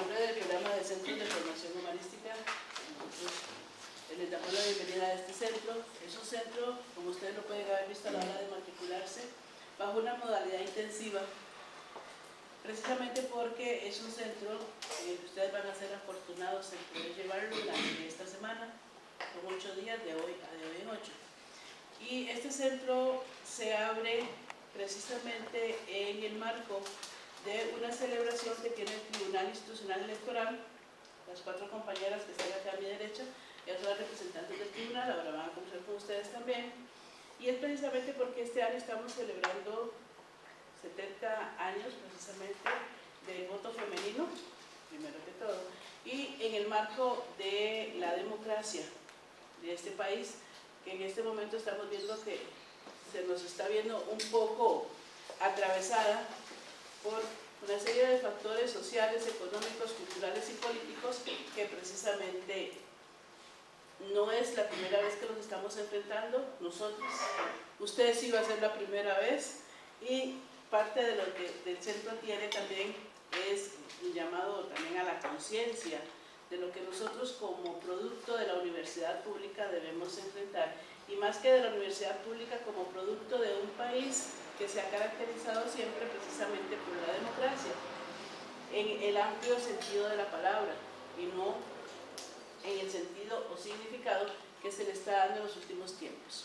nombre del programa de Centros de Formación Humanística, nosotros les damos la bienvenida a este centro. Es un centro, como ustedes lo pueden haber visto a la hora de matricularse, bajo una modalidad intensiva, precisamente porque es un centro que ustedes van a ser afortunados en poder llevarlo durante esta semana, con 8 días, de hoy en 8. Y este centro se abre precisamente en el marco de una celebración que tiene el Tribunal Institucional Electoral. Las 4 compañeras que están acá a mi derecha, ellas son las representantes del tribunal, ahora van a conversar con ustedes también. Y es precisamente porque este año estamos celebrando 70 años precisamente del voto femenino, primero que todo, y en el marco de la democracia de este país, que en este momento estamos viendo que se nos está viendo un poco atravesada por una serie de factores sociales, económicos, culturales y políticos que precisamente no es la primera vez que los estamos enfrentando nosotros. Ustedes sí va a ser la primera vez, y parte de lo que del centro tiene también es un llamado también a la conciencia de lo que nosotros como producto de la universidad pública debemos enfrentar, y más que de la universidad pública, como producto de un país que se ha caracterizado siempre precisamente por la democracia, en el amplio sentido de la palabra, y no en el sentido o significado que se le está dando en los últimos tiempos.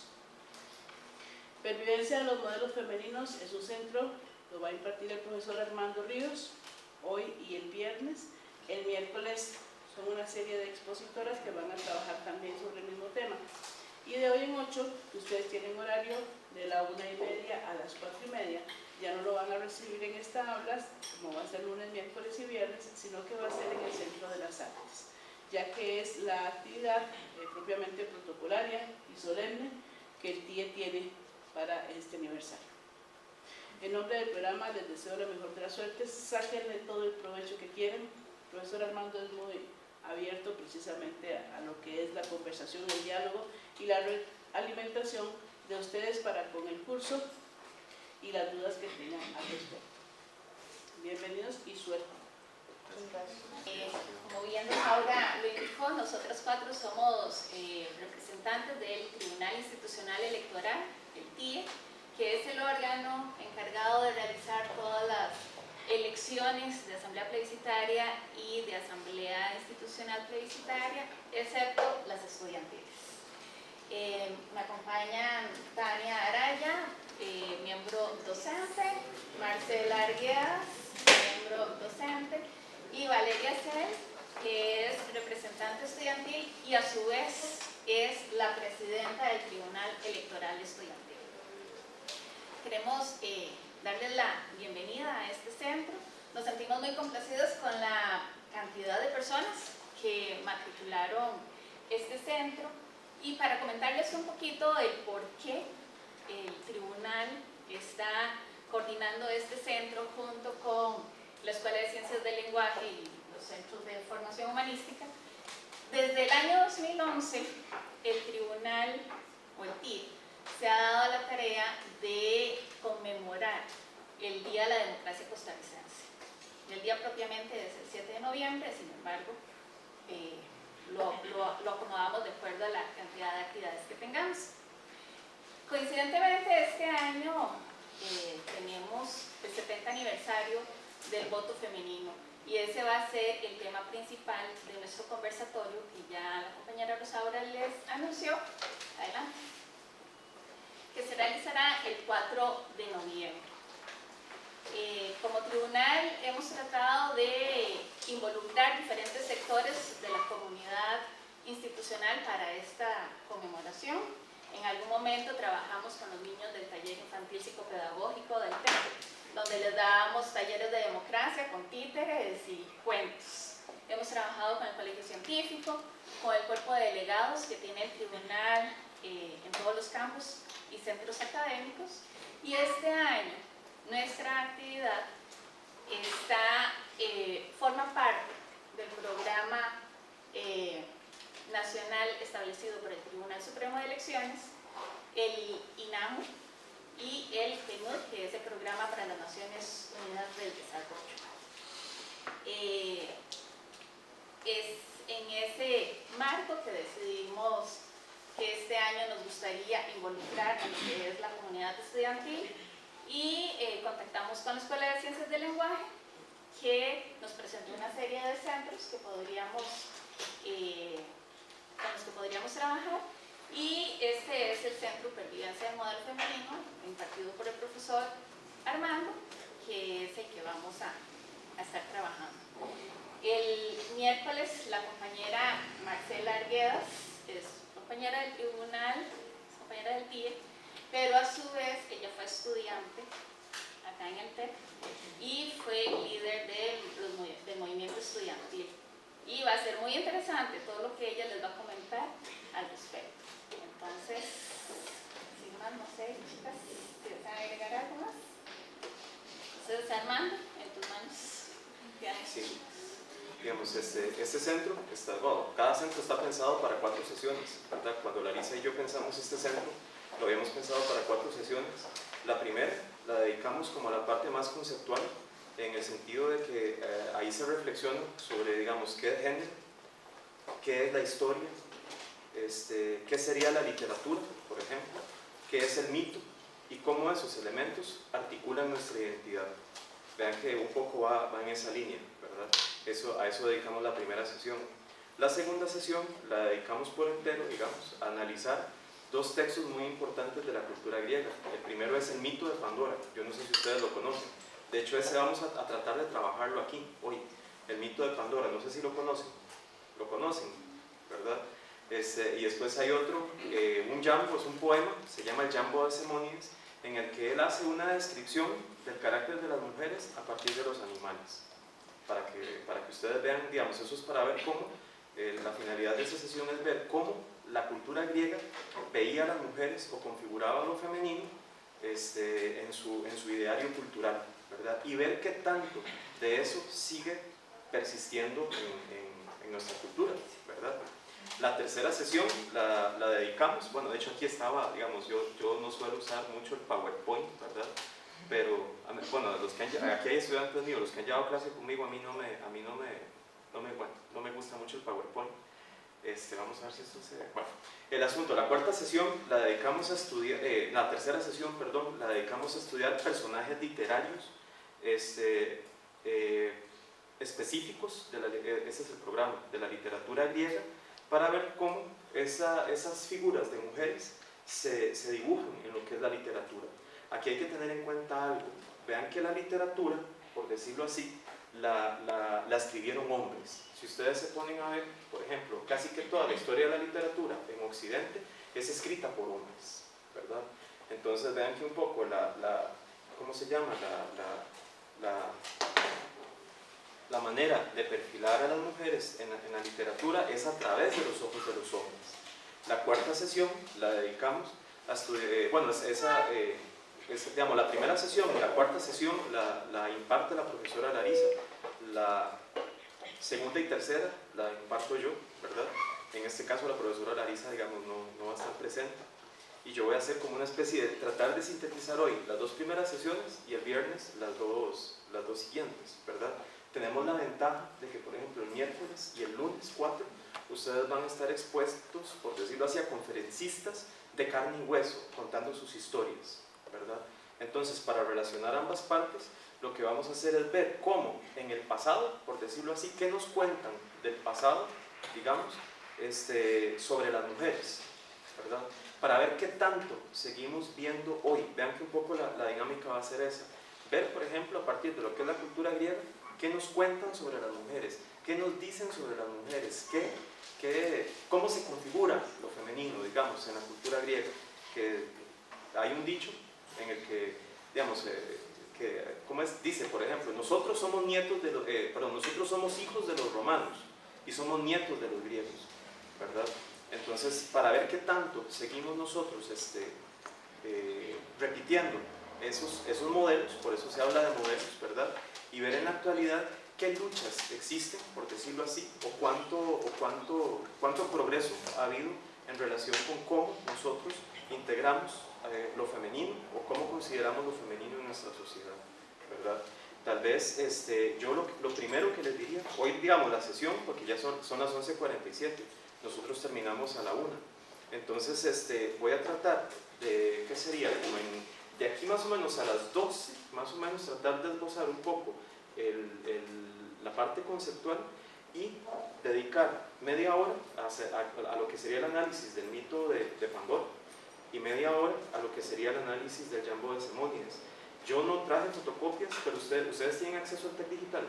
Pervivencia de los modelos femeninos es un centro, lo va a impartir el profesor Armando Ríos, hoy y el viernes. El miércoles son una serie de expositoras que van a trabajar también sobre el mismo tema. Y de hoy en 8, ustedes tienen horario de la 1:30 a las 4:30. Ya no lo van a recibir en estas aulas, como va a ser lunes, miércoles y viernes, sino que va a ser en el Centro de las Artes, ya que es la actividad propiamente protocolaria y solemne que el TIE tiene para este aniversario. En nombre del programa les deseo la mejor de las suertes, sáquenle todo el provecho que quieran. El profesor Armando es muy abierto precisamente a lo que es la conversación, el diálogo y la alimentación de ustedes para con el curso y las dudas que tengan al respecto. Bienvenidos y suerte. Como bien Rosaura lo indicó, nosotros 4 somos representantes del Tribunal Institucional Electoral, el TIE, que es el órgano encargado de realizar todas las elecciones de asamblea plebiscitaria y de asamblea institucional plebiscitaria, excepto las estudiantiles. Me acompañan Tania Araya, miembro docente, Marcela Arguedas, miembro docente, y Valeria Cel, que es representante estudiantil y a su vez es la presidenta del Tribunal Electoral Estudiantil. Queremos darles la bienvenida a este centro. Nos sentimos muy complacidos con la cantidad de personas que matricularon este centro, y para comentarles un poquito el por qué el tribunal está coordinando este centro junto con la Escuela de Ciencias del Lenguaje y los Centros de Formación Humanística. Desde el año 2011, el tribunal, o el TIE, se ha dado la tarea de conmemorar el Día de la Democracia Costarricense. El día propiamente es el 7 de noviembre, sin embargo, lo acomodamos de acuerdo a la cantidad de actividades que tengamos. Coincidentemente, este año tenemos el 70 aniversario del voto femenino, y ese va a ser el tema principal de nuestro conversatorio, que ya la compañera Rosaura les anunció, adelante, que se realizará el 4 de noviembre. Como tribunal hemos tratado de involucrar diferentes sectores de la comunidad institucional para esta conmemoración. En algún momento trabajamos con los niños del taller infantil psicopedagógico del TEC, donde les dábamos talleres de democracia con títeres y cuentos. Hemos trabajado con el colegio científico, con el cuerpo de delegados que tiene el tribunal en todos los campus y centros académicos, y este año nuestra actividad forma parte del programa nacional establecido por el Tribunal Supremo de Elecciones, el INAMU y el PNUD, que es el Programa para las Naciones Unidas del Desarrollo. es en ese marco que decidimos que este año nos gustaría involucrar en lo que es la comunidad estudiantil y contactamos con la Escuela de Ciencias del Lenguaje, que nos presentó una serie de centros que con los que podríamos trabajar, y este es el Centro Supervivencia del Modelo Femenino, impartido por el profesor Armando, que es el que vamos a estar trabajando. El miércoles la compañera Marcela Arguedas es compañera del tribunal, es compañera del TIE, pero a su vez ella fue estudiante acá en el TEC y fue líder del movimiento estudiantil. Y va a ser muy interesante todo lo que ella les va a comentar al respecto. Entonces, sin más, no sé, chicas, si desean agregar algo más. Entonces, Armando, en tus manos. Sí. Digamos, este centro, cada centro está pensado para 4 sesiones, ¿verdad? Cuando Larisa y yo pensamos este centro, lo habíamos pensado para 4 sesiones. La primera la dedicamos como a la parte más conceptual, en el sentido de que ahí se reflexiona sobre, digamos, qué es género, qué es la historia, qué sería la literatura, por ejemplo, qué es el mito y cómo esos elementos articulan nuestra identidad. Vean que un poco va en esa línea, ¿verdad? A eso dedicamos la primera sesión. La segunda sesión la dedicamos por entero, digamos, a analizar 2 textos muy importantes de la cultura griega. El primero es el mito de Pandora. Yo no sé si ustedes lo conocen. De hecho, ese vamos a tratar de trabajarlo aquí, hoy. El mito de Pandora, no sé si lo conocen. ¿Lo conocen? ¿Verdad? Y después hay otro, un jambo, es un poema, se llama el Jambo de Simónides, en el que él hace una descripción del carácter de las mujeres a partir de los animales. Para que ustedes vean, digamos, eso es para ver cómo, la finalidad de esta sesión es ver cómo la cultura griega veía a las mujeres o configuraba lo femenino en su ideario cultural, ¿verdad? Y ver qué tanto de eso sigue persistiendo en nuestra cultura, ¿verdad? La tercera sesión la dedicamos, bueno, de hecho aquí estaba, digamos, yo no suelo usar mucho el PowerPoint, ¿verdad? Pero, bueno, aquí hay estudiantes míos, los que han llevado clase conmigo, a mí no me gusta mucho el PowerPoint. Vamos a ver si esto se ve. Bueno, el asunto, la cuarta sesión la dedicamos a estudiar, la tercera sesión, perdón, la dedicamos a estudiar personajes literarios específicos, ese es el programa, de la literatura griega, para ver cómo esas figuras de mujeres se dibujan en lo que es la literatura. Aquí hay que tener en cuenta algo. Vean que la literatura, por decirlo así, la escribieron hombres. Si ustedes se ponen a ver, por ejemplo, casi que toda la historia de la literatura en Occidente es escrita por hombres, ¿verdad? Entonces vean que un poco ¿cómo se llama? La manera de perfilar a las mujeres en la literatura es a través de los ojos de los hombres. La cuarta sesión la dedicamos a estudiar, bueno, digamos, la primera sesión, la cuarta sesión la imparte la profesora Larisa, la segunda y tercera la imparto yo, ¿verdad? En este caso la profesora Larisa, digamos, no va a estar presente, y yo voy a hacer como una especie de tratar de sintetizar hoy las 2 primeras sesiones y el viernes las dos siguientes, ¿verdad? Tenemos la ventaja de que, por ejemplo, el miércoles y el lunes 4 ustedes van a estar expuestos, por decirlo así, a conferencistas de carne y hueso, contando sus historias, ¿verdad? Entonces, para relacionar ambas partes, lo que vamos a hacer es ver cómo en el pasado, por decirlo así, qué nos cuentan del pasado, digamos, sobre las mujeres, ¿verdad? Para ver qué tanto seguimos viendo hoy. Vean que un poco la dinámica va a ser esa. Ver, por ejemplo, a partir de lo que es la cultura griega, qué nos cuentan sobre las mujeres, qué nos dicen sobre las mujeres, cómo se configura lo femenino, digamos, en la cultura griega. Que hay un dicho en el que, digamos, dice, por ejemplo, nosotros somos nosotros somos hijos de los romanos y somos nietos de los griegos, ¿verdad? Entonces, para ver qué tanto seguimos nosotros repitiendo esos modelos, por eso se habla de modelos, ¿verdad? Y ver en la actualidad qué luchas existen, por decirlo así, o cuánto progreso ha habido en relación con cómo nosotros integramos lo femenino o cómo consideramos lo femenino en nuestra sociedad, ¿verdad? tal vez yo lo primero que les diría, hoy digamos la sesión, porque ya son las 11:47, nosotros terminamos a la 1. Entonces voy a tratar de, ¿qué sería? Como de aquí más o menos a las 12, más o menos tratar de esbozar un poco la parte conceptual y dedicar media hora a lo que sería el análisis del mito de Pandora y media hora a lo que sería el análisis del Jambo de Simónides. Yo no traje fotocopias, pero ustedes tienen acceso al TEC digital.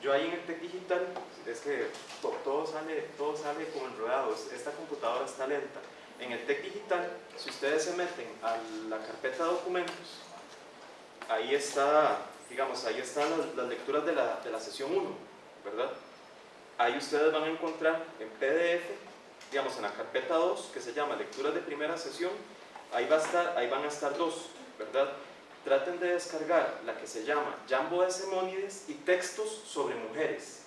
Yo ahí en el TEC digital, es que todo sale como enredado, esta computadora está lenta. En el TEC digital, si ustedes se meten a la carpeta de documentos, ahí está, digamos, ahí están las lecturas de la sesión 1, ¿verdad? Ahí ustedes van a encontrar en PDF, digamos, en la carpeta 2, que se llama lecturas de primera sesión, ahí van a estar dos, ¿verdad? Traten de descargar la que se llama Jambo de Simónides y textos sobre mujeres.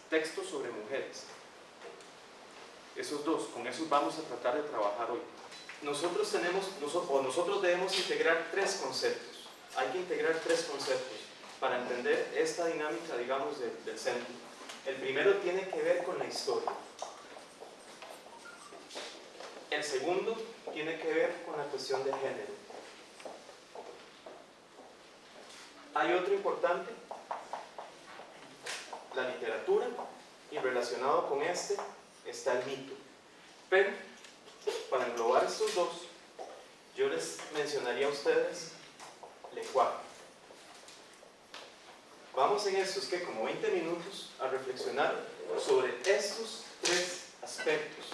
Esos dos, con esos vamos a tratar de trabajar hoy. Nosotros debemos integrar tres conceptos. Hay que integrar tres conceptos para entender esta dinámica, digamos, del centro. El primero tiene que ver con la historia. El segundo tiene que ver con la cuestión de género. Hay otro importante, la literatura, y relacionado con este está el mito. Pero, para englobar estos dos, yo les mencionaría a ustedes lenguaje. Vamos en estos, que como 20 minutos, a reflexionar sobre estos tres aspectos.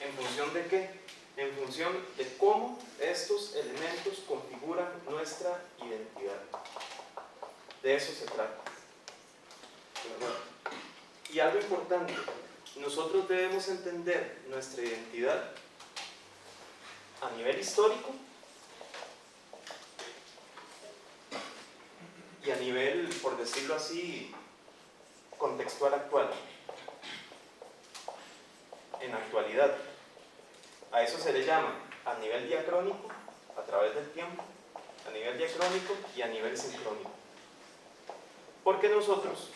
¿En función de qué? En función de cómo estos elementos configuran nuestra identidad. De eso se trata. Y algo importante, nosotros debemos entender nuestra identidad a nivel histórico y a nivel, por decirlo así, contextual actual. En la actualidad. A eso se le llama a nivel diacrónico, a través del tiempo, a nivel diacrónico y a nivel sincrónico. Porque nosotros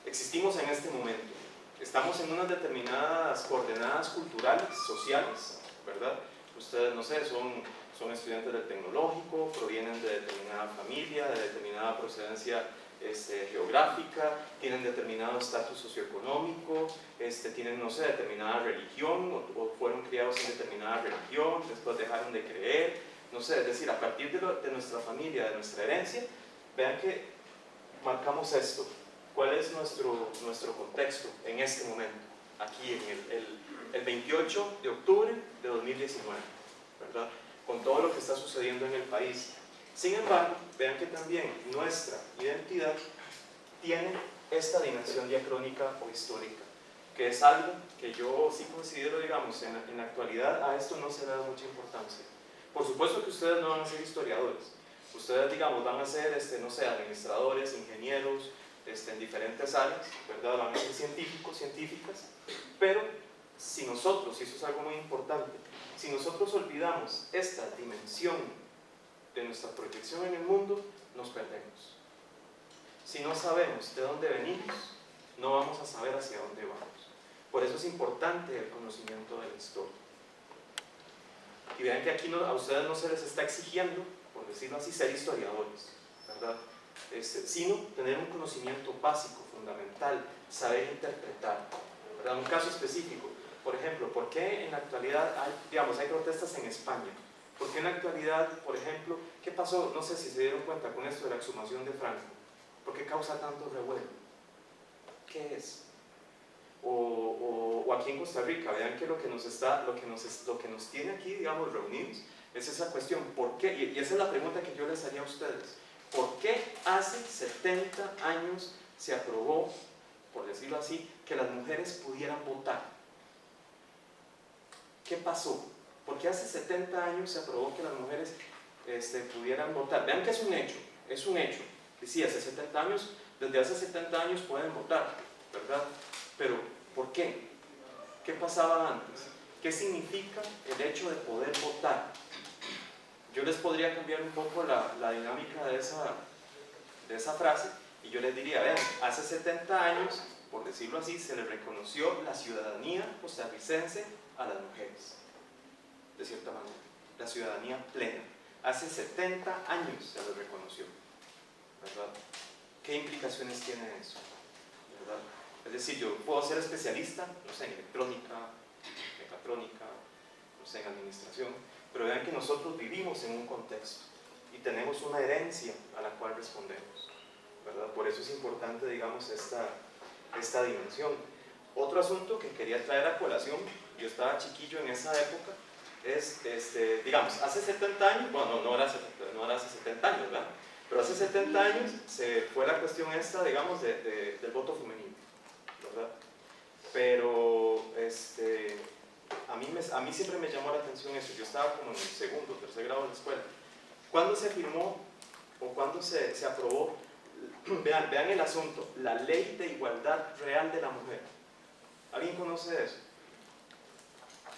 existimos en este momento, estamos en unas determinadas coordenadas culturales, sociales, ¿verdad? Ustedes, no sé, son estudiantes del tecnológico, provienen de determinada familia, de determinada procedencia geográfica, tienen determinado estatus socioeconómico, tienen, no sé, determinada religión, o fueron criados en determinada religión, después dejaron de creer, no sé, es decir, a partir de nuestra familia, de nuestra herencia, vean que marcamos esto. ¿Cuál es nuestro contexto en este momento? Aquí, en el 28 de octubre de 2019, ¿verdad? Con todo lo que está sucediendo en el país. Sin embargo, vean que también nuestra identidad tiene esta dimensión diacrónica o histórica, que es algo que yo sí considero, digamos, en la actualidad a esto no se le da mucha importancia. Por supuesto que ustedes no van a ser historiadores, ustedes, digamos, van a ser, no sé, administradores, ingenieros, en diferentes áreas, ¿verdad? Van a ser científicos, científicas, pero si nosotros, y eso es algo muy importante, si nosotros olvidamos esta dimensión de nuestra proyección en el mundo, nos perdemos. Si no sabemos de dónde venimos, no vamos a saber hacia dónde vamos. Por eso es importante el conocimiento de la historia. Y vean que aquí a ustedes no se les está exigiendo, por decirlo así, ser historiadores, ¿verdad? Sino tener un conocimiento básico, fundamental, saber interpretar, ¿verdad? Un caso específico, por ejemplo, ¿por qué en la actualidad hay protestas en España? ¿Por qué en la actualidad, por ejemplo, qué pasó? No sé si se dieron cuenta con esto de la exhumación de Franco. ¿Por qué causa tanto revuelo? ¿Qué es? O aquí en Costa Rica, vean que lo que nos tiene aquí, digamos, reunidos, es esa cuestión. ¿Por qué? Y esa es la pregunta que yo les haría a ustedes. ¿Por qué hace 70 años se aprobó, por decirlo así, que las mujeres pudieran votar? ¿Qué pasó? ¿Por qué hace 70 años se aprobó que las mujeres pudieran votar? Vean que es un hecho. Y sí, desde hace 70 años pueden votar, ¿verdad? Pero, ¿por qué? ¿Qué pasaba antes? ¿Qué significa el hecho de poder votar? Yo les podría cambiar un poco la dinámica de de esa frase, y yo les diría, vean, hace 70 años, por decirlo así, se le reconoció la ciudadanía costarricense a las mujeres, de cierta manera, la ciudadanía plena. Hace 70 años se le reconoció, ¿verdad? ¿Qué implicaciones tiene eso? ¿Verdad? Es decir, yo puedo ser especialista, no sé, en electrónica, mecatrónica, no sé, en administración, pero vean que nosotros vivimos en un contexto y tenemos una herencia a la cual respondemos, ¿verdad? Por eso es importante, digamos, esta dimensión. Otro asunto que quería traer a colación, yo estaba chiquillo en esa época, es, digamos, hace 70 años, bueno, no era hace 70 años, ¿verdad? Pero hace 70 años se fue la cuestión esta, digamos, del voto femenino, ¿verdad? Pero, a mí siempre me llamó la atención eso. Yo estaba como en el segundo o tercer grado de la escuela. ¿Cuándo se firmó o cuándo se aprobó? Vean el asunto, la Ley de Igualdad Real de la Mujer. ¿Alguien conoce eso?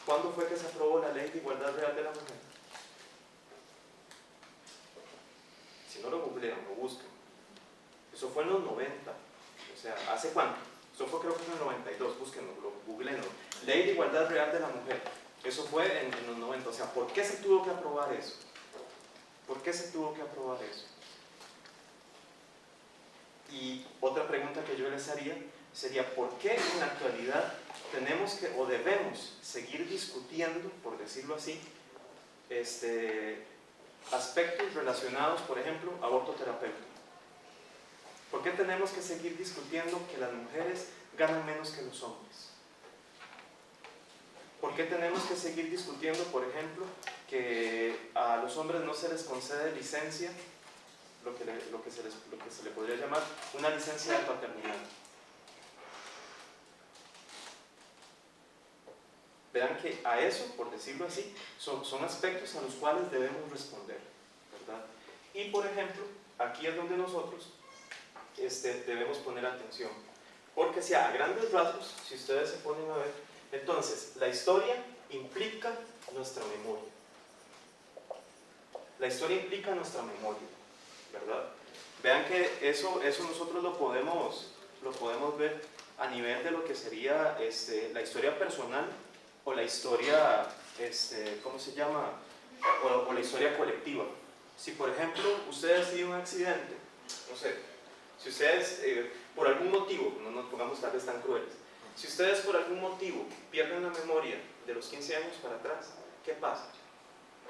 ¿Cuándo fue que se aprobó la Ley de Igualdad Real de la Mujer? Si no lo googlean, lo buscan. Eso fue en los 90. O sea, ¿hace cuánto? Eso fue, creo que en el 92, búsquenlo, googleenlo. Ley de Igualdad Real de la Mujer. Eso fue en los 90. O sea, ¿por qué se tuvo que aprobar eso? ¿Por qué se tuvo que aprobar eso? Y otra pregunta que yo les haría sería, ¿por qué en la actualidad tenemos que o debemos seguir discutiendo, por decirlo así, aspectos relacionados, por ejemplo, aborto terapéutico? ¿Por qué tenemos que seguir discutiendo que las mujeres ganan menos que los hombres? ¿Por qué tenemos que seguir discutiendo, por ejemplo, que a los hombres no se les concede licencia, lo que se le podría llamar una licencia de paternidad? Vean que a eso, por decirlo así, son aspectos a los cuales debemos responder, ¿verdad? Y por ejemplo, aquí es donde nosotros debemos poner atención, porque si a grandes rasgos, si ustedes se ponen a ver, entonces la historia implica nuestra memoria. La historia implica nuestra memoria, ¿verdad? Vean que eso nosotros lo podemos ver a nivel de lo que sería la historia personal o la historia, ¿cómo se llama? O la historia colectiva. Si por ejemplo ustedes tienen un accidente, no sé, si ustedes por algún motivo, no nos pongamos tal vez tan crueles, si ustedes por algún motivo pierden la memoria de los 15 años para atrás, ¿qué pasa?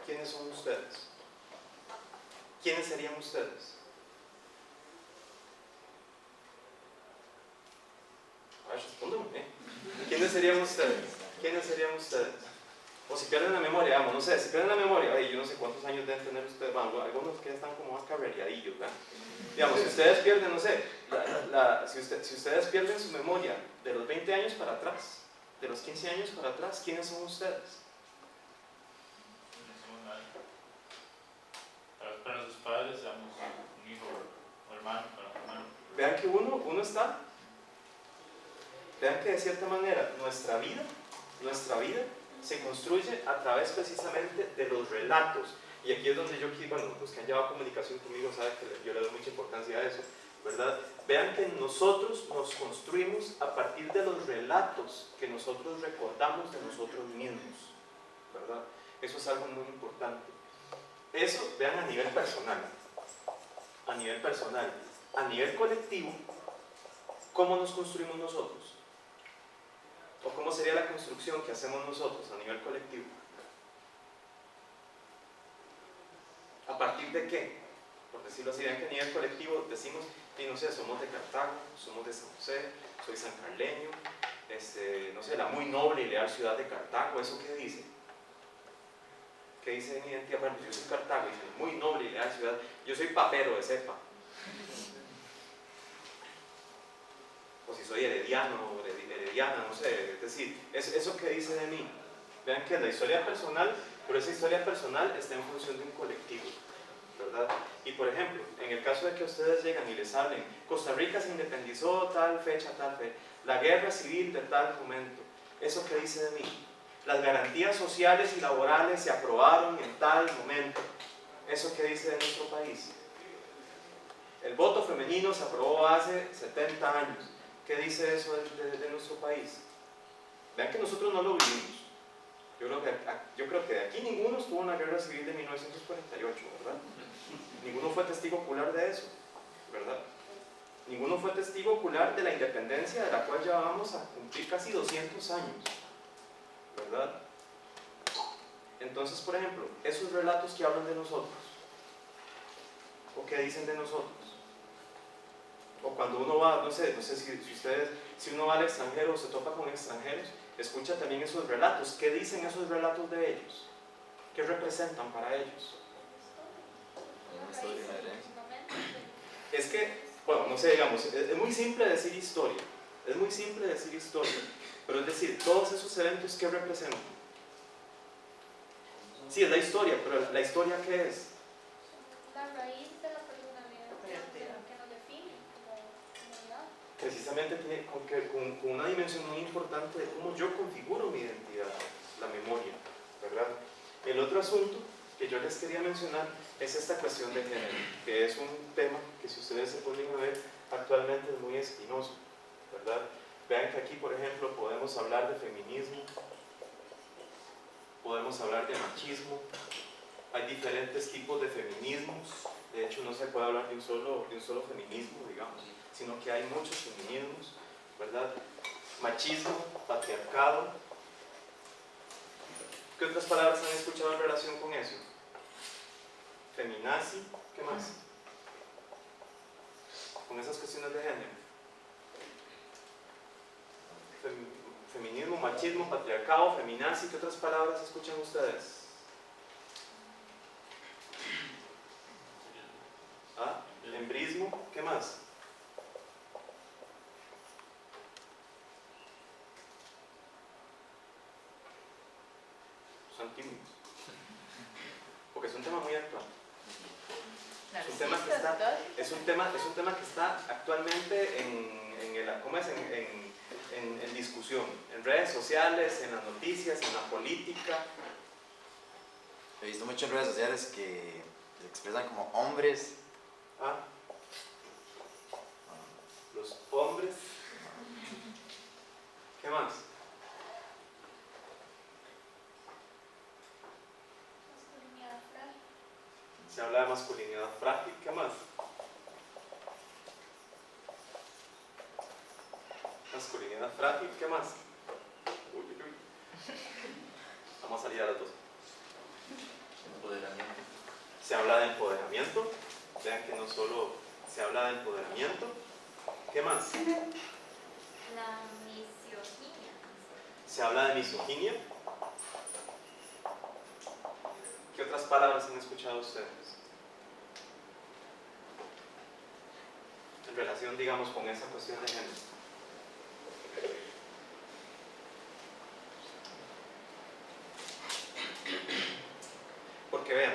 ¿Quiénes son ustedes? ¿Quiénes serían ustedes? Respóndeme, ¿eh? ¿Quiénes serían ustedes? ¿Quiénes serían ustedes? O si pierden la memoria, vamos, no sé, si pierden la memoria, ay, yo no sé cuántos años deben tener ustedes, bueno, algunos que están como más cabreadillos, ¿verdad? Digamos, si ustedes pierden, no sé, si ustedes pierden su memoria de los 20 años para atrás, de los 15 años para atrás, ¿quiénes son ustedes? No somos nadie. Para sus padres, seamos un hijo o hermano, para un hermano. Vean que uno está, vean que de cierta manera nuestra vida se construye a través precisamente de los relatos. Y aquí es donde yo quiero, bueno, los que han llevado comunicación conmigo saben que yo le doy mucha importancia a eso, ¿verdad? Vean que nosotros nos construimos a partir de los relatos que nosotros recordamos de nosotros mismos, ¿verdad? Eso es algo muy importante. Eso, vean, a nivel personal. A nivel personal. A nivel colectivo, ¿cómo nos construimos nosotros? ¿O cómo sería la construcción que hacemos nosotros a nivel colectivo? ¿A partir de qué? Por decirlo así, vean que a nivel colectivo decimos, y no sé, somos de Cartago, somos de San José, soy sancarleño, no sé, la muy noble y leal ciudad de Cartago. ¿Eso qué dice? ¿Qué dice en mi identidad? Bueno, yo soy Cartago, dice, muy noble y leal ciudad. Yo soy papero de cepa. O si soy herediano o herediana, no sé, es decir, eso que dice de mí. Vean que la historia personal, pero esa historia personal está en función de un colectivo, ¿verdad? Y por ejemplo, en el caso de que ustedes llegan y les hablen, Costa Rica se independizó tal fecha, la guerra civil de tal momento, ¿eso qué dice de mí? Las garantías sociales y laborales se aprobaron en tal momento, ¿eso qué dice de nuestro país? el voto femenino se aprobó hace 70 años. ¿Qué dice eso de nuestro país? Vean que nosotros no lo vivimos. Yo creo que de aquí ninguno estuvo en la guerra civil de 1948, ¿verdad? Ninguno fue testigo ocular de eso, ¿verdad? Ninguno fue testigo ocular de la independencia, de la cual ya vamos a cumplir casi 200 años, ¿verdad? Entonces, por ejemplo, esos relatos que hablan de nosotros, o que dicen de nosotros, o cuando uno va, no sé si uno va al extranjero o se topa con extranjeros, escucha también esos relatos. ¿Qué dicen esos relatos de ellos? ¿Qué representan para ellos? Es que, bueno, no sé, digamos, es muy simple decir historia, pero es decir, todos esos eventos, ¿qué representan? Sí, es la historia, pero ¿la historia qué es? La raíz de la personalidad que nos define como comunidad. Precisamente tiene con una dimensión muy importante de cómo yo configuro mi identidad, la memoria, ¿verdad? El otro asunto que yo les quería mencionar es esta cuestión de género, que es un tema que, si ustedes se ponen a ver, actualmente es muy espinoso, ¿verdad? Vean que aquí, por ejemplo, podemos hablar de feminismo, podemos hablar de machismo, hay diferentes tipos de feminismos. De hecho, no se puede hablar de un solo feminismo, digamos, sino que hay muchos feminismos, ¿verdad? Machismo, patriarcado. ¿Qué otras palabras han escuchado en relación con eso? Feminazi, ¿qué más? Con esas cuestiones de género. Feminismo, machismo, patriarcado, feminazi, ¿qué otras palabras escuchan ustedes? ¿Ah? Embrismo, ¿qué más? Son tímidos. Porque es un tema muy actual. Es un tema que está actualmente en discusión, en redes sociales, en las noticias, en la política. He visto mucho en redes sociales que se expresan como hombres. ¿Ah? Los hombres. ¿Qué más? Masculinidad frágil. Se habla de masculinidad frágil. ¿Qué más? Masculinidad frágil. ¿Qué más? Uy, uy, uy. Vamos a salir a las dos. Empoderamiento. Se habla de empoderamiento. Vean que no solo se habla de empoderamiento. ¿Qué más? La misoginia. Se habla de misoginia. ¿Qué otras palabras han escuchado ustedes? En relación, digamos, con esa cuestión de género. Porque vean,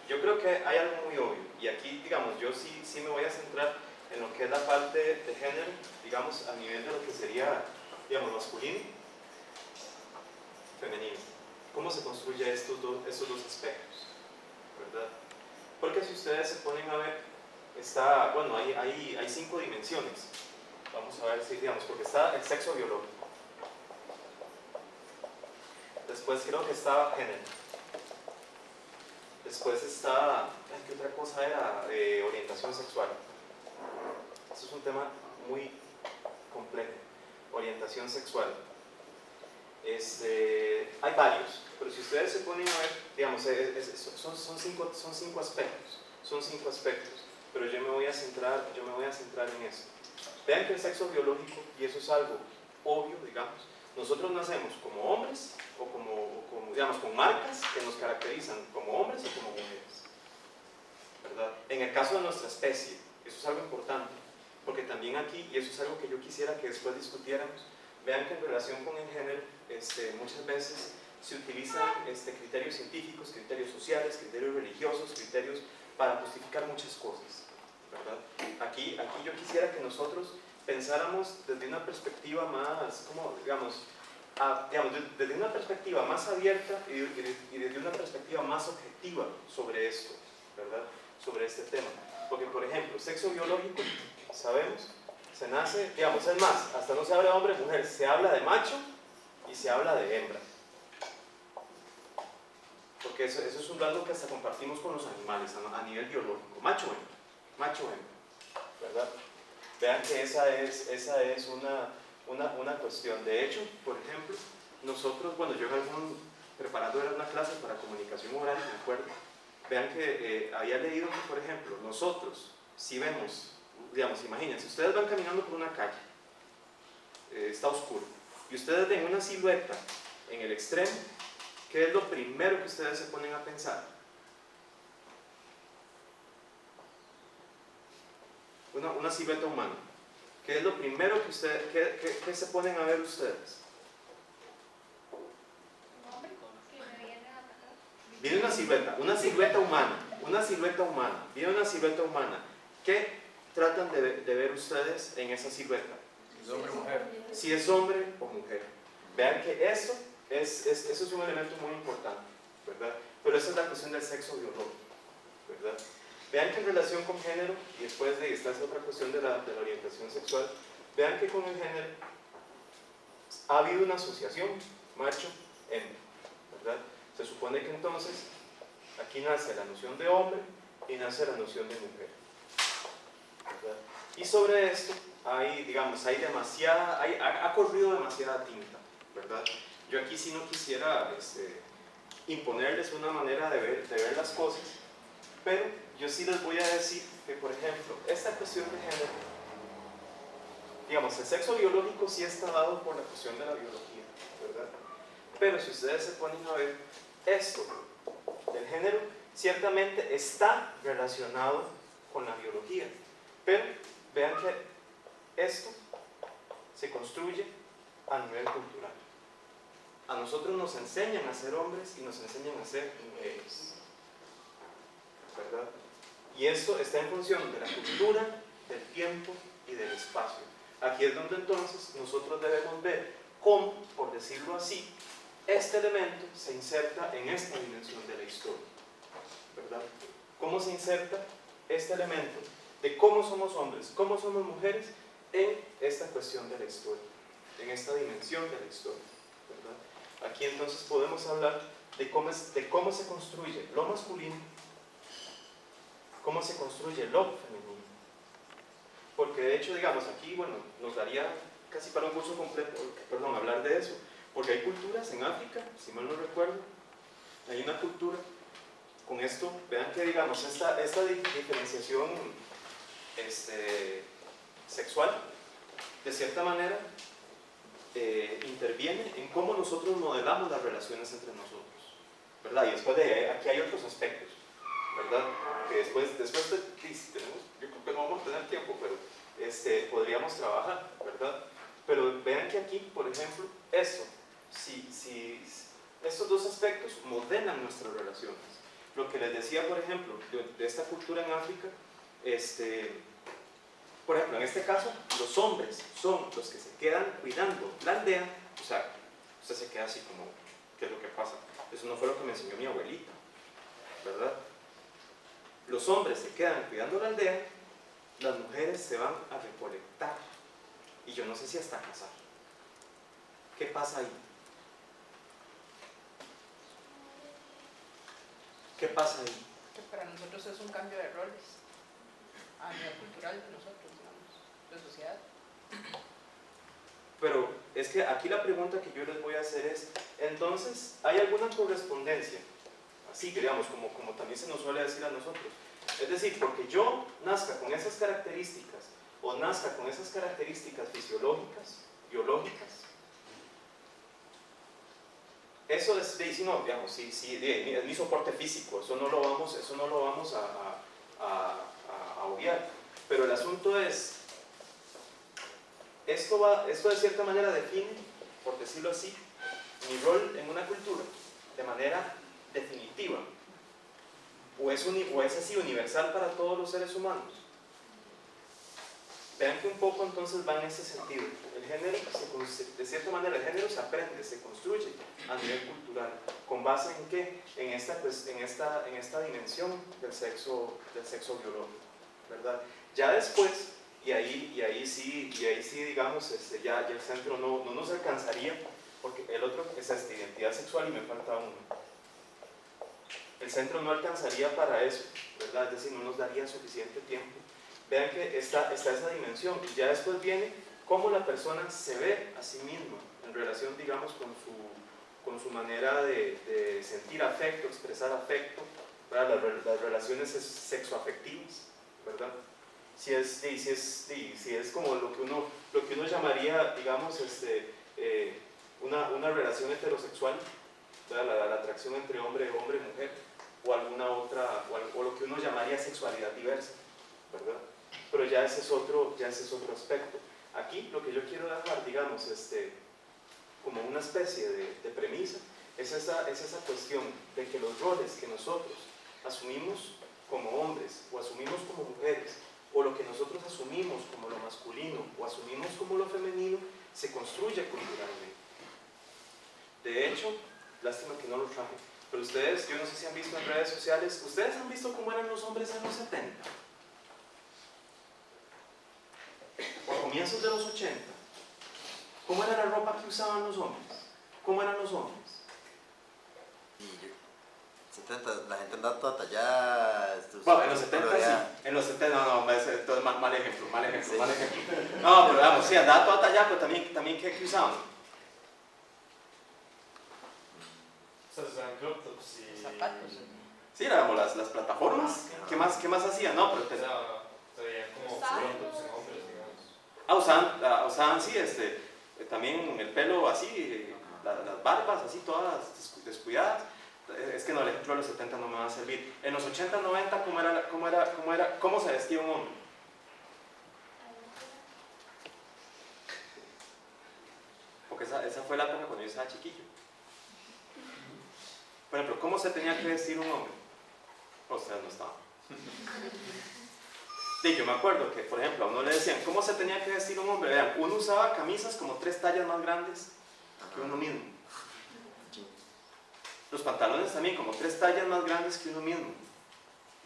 yo creo que hay algo muy obvio, y aquí, digamos, yo sí me voy a centrar en lo que es la parte de género, digamos, a nivel de lo que sería, digamos, masculino, femenino. ¿Cómo se construye estos dos aspectos? ¿Verdad? Porque si ustedes se ponen a ver, hay 5 dimensiones. Vamos a ver si, digamos, porque está el sexo biológico. Después creo que está género. Después está, ¿qué otra cosa era? Orientación sexual. Eso es un tema muy complejo. Orientación sexual. Hay varios, pero si ustedes se ponen a ver, digamos, son cinco aspectos, pero yo me voy a centrar en eso. Vean que el sexo biológico, y eso es algo obvio, digamos, nosotros nacemos como hombres o como digamos, con marcas que nos caracterizan como hombres o como mujeres, ¿verdad? En el caso de nuestra especie, eso es algo importante, porque también aquí, y eso es algo que yo quisiera que después discutiéramos, vean que en relación con el género, muchas veces se utilizan criterios científicos, criterios sociales, criterios religiosos, criterios para justificar muchas cosas, ¿verdad? Aquí yo quisiera que nosotros pensáramos desde una perspectiva más, desde una perspectiva más abierta y desde una perspectiva más objetiva sobre esto, ¿verdad? Sobre este tema. Porque, por ejemplo, sexo biológico, sabemos, se nace, digamos, es más, hasta no se habla de hombre y mujer, se habla de macho y se habla de hembra. Porque eso es un rasgo que hasta compartimos con los animales a nivel biológico, macho hembra, ¿verdad? Vean que esa es una cuestión. De hecho, por ejemplo, nosotros, bueno, yo preparando era una clase para comunicación oral, me acuerdo, vean que había leído que, por ejemplo, nosotros, si vemos, digamos, imagínense, ustedes van caminando por una calle, está oscuro, y ustedes ven una silueta en el extremo, ¿qué es lo primero que ustedes se ponen a pensar? Una silueta humana. ¿Qué es lo primero que ustedes, qué se ponen a ver ustedes? Un hombre que me viene a atacar. Viene una silueta humana, viene una silueta humana. ¿Qué tratan de ver ustedes en esa silueta? ¿Es hombre o mujer? Si es hombre o mujer. Vean que eso es un elemento muy importante, ¿verdad? Pero esa es la cuestión del sexo biológico, ¿verdad? Vean que en relación con género, y después de esta es otra cuestión de la orientación sexual, vean que con el género ha habido una asociación macho-hembra, ¿verdad? Se supone que entonces aquí nace la noción de hombre y nace la noción de mujer, ¿verdad? Y sobre esto hay, digamos, ha corrido demasiada tinta, ¿verdad? Yo aquí sí no quisiera imponerles una manera de ver las cosas, pero yo sí les voy a decir que, por ejemplo, esta cuestión de género, digamos, el sexo biológico sí está dado por la cuestión de la biología, ¿verdad? Pero si ustedes se ponen a ver, esto del género ciertamente está relacionado con la biología, pero vean que esto se construye a nivel cultural. A nosotros nos enseñan a ser hombres y nos enseñan a ser mujeres, ¿verdad? Y esto está en función de la cultura, del tiempo y del espacio. Aquí es donde entonces nosotros debemos ver cómo, por decirlo así, este elemento se inserta en esta dimensión de la historia, ¿verdad? ¿Cómo se inserta este elemento de cómo somos hombres, cómo somos mujeres en esta cuestión de la historia, en esta dimensión de la historia, ¿verdad? Aquí entonces podemos hablar de cómo se construye lo masculino, cómo se construye lo femenino. Porque de hecho, digamos, aquí, bueno, nos daría casi para un curso completo, hablar de eso. Porque hay culturas en África, si mal no recuerdo, hay una cultura, con esto, vean que, digamos, esta diferenciación sexual, de cierta manera, interviene en cómo nosotros modelamos las relaciones entre nosotros, ¿verdad? Y después aquí hay otros aspectos, ¿verdad? Que después yo creo que no vamos a tener tiempo, pero podríamos trabajar, ¿verdad? Pero vean que aquí, por ejemplo, estos dos aspectos modelan nuestras relaciones. Lo que les decía, por ejemplo, de esta cultura en África, por ejemplo, en este caso, los hombres son los que se quedan cuidando la aldea. O sea, usted se queda así como, ¿qué es lo que pasa? Eso no fue lo que me enseñó mi abuelita, ¿verdad? Los hombres se quedan cuidando la aldea, las mujeres se van a recolectar, y yo no sé si hasta casar. ¿Qué pasa ahí? ¿Qué pasa ahí? Que para nosotros es un cambio de roles a nivel cultural de nosotros, digamos, de sociedad. Pero es que aquí la pregunta que yo les voy a hacer es, entonces, ¿hay alguna correspondencia? Así que digamos, como también se nos suele decir a nosotros. Es decir, porque yo nazca con esas características, o nazca con esas características fisiológicas, biológicas, eso es, no, digamos, es mi soporte físico, eso no lo vamos a obviar. Pero el asunto es, esto de cierta manera define, por decirlo así, mi rol en una cultura de manera definitiva, o es así universal para todos los seres humanos. Vean que un poco entonces va en ese sentido. El género, de cierta manera, el género se aprende, se construye a nivel cultural. ¿Con base en qué? En esta dimensión del sexo biológico, ¿verdad? Ya después, y ahí sí digamos, ya el centro no nos alcanzaría, porque el otro es esta identidad sexual y me falta uno. El centro no alcanzaría para eso, ¿verdad? Es decir, no nos daría suficiente tiempo. Vean que está esa dimensión, y ya después viene cómo la persona se ve a sí misma en relación, digamos, con su manera de sentir afecto, expresar afecto, ¿verdad? Las relaciones sexoafectivas, ¿verdad? Si es como lo que uno llamaría, digamos, una relación heterosexual, ¿verdad? La atracción entre hombre y mujer, o alguna otra, o lo que uno llamaría sexualidad diversa, ¿verdad? Pero ya ese es otro aspecto. Aquí lo que yo quiero dejar, digamos, como una especie de premisa, es esa cuestión de que los roles que nosotros asumimos como hombres, o asumimos como mujeres, o lo que nosotros asumimos como lo masculino, o asumimos como lo femenino, se construye culturalmente. De hecho, lástima que no lo traje, pero ustedes, yo no sé si han visto en redes sociales, ¿ustedes han visto cómo eran los hombres en los 70? O a comienzos de los 80. ¿Cómo era la ropa que usaban los hombres? ¿Cómo eran los hombres? Y 70, la gente andaba toda tallada. Bueno, en los 70 sí. En los 70, no, esto es mal ejemplo. No, pero vamos, sí, andaba toda tallada, pero también ¿qué usaban? O sea, usaban crop tops y... Zapatos. Sí, éramos las plataformas. ¿Qué más hacían? No, pero... Se veían como crop tops en hombres, digamos. Usaban sí, también el pelo así, las barbas así, todas descuidadas. Es que no, el ejemplo de los 70 no me va a servir. En los 80, 90, ¿cómo se vestía un hombre? Porque esa fue la época cuando yo estaba chiquillo. Por ejemplo, ¿cómo se tenía que vestir un hombre? Ustedes no estaban. Sí, yo me acuerdo que, por ejemplo, a uno le decían, ¿cómo se tenía que vestir un hombre? Vean, uno usaba camisas como 3 tallas más grandes que uno mismo. Los pantalones también como 3 tallas más grandes que uno mismo,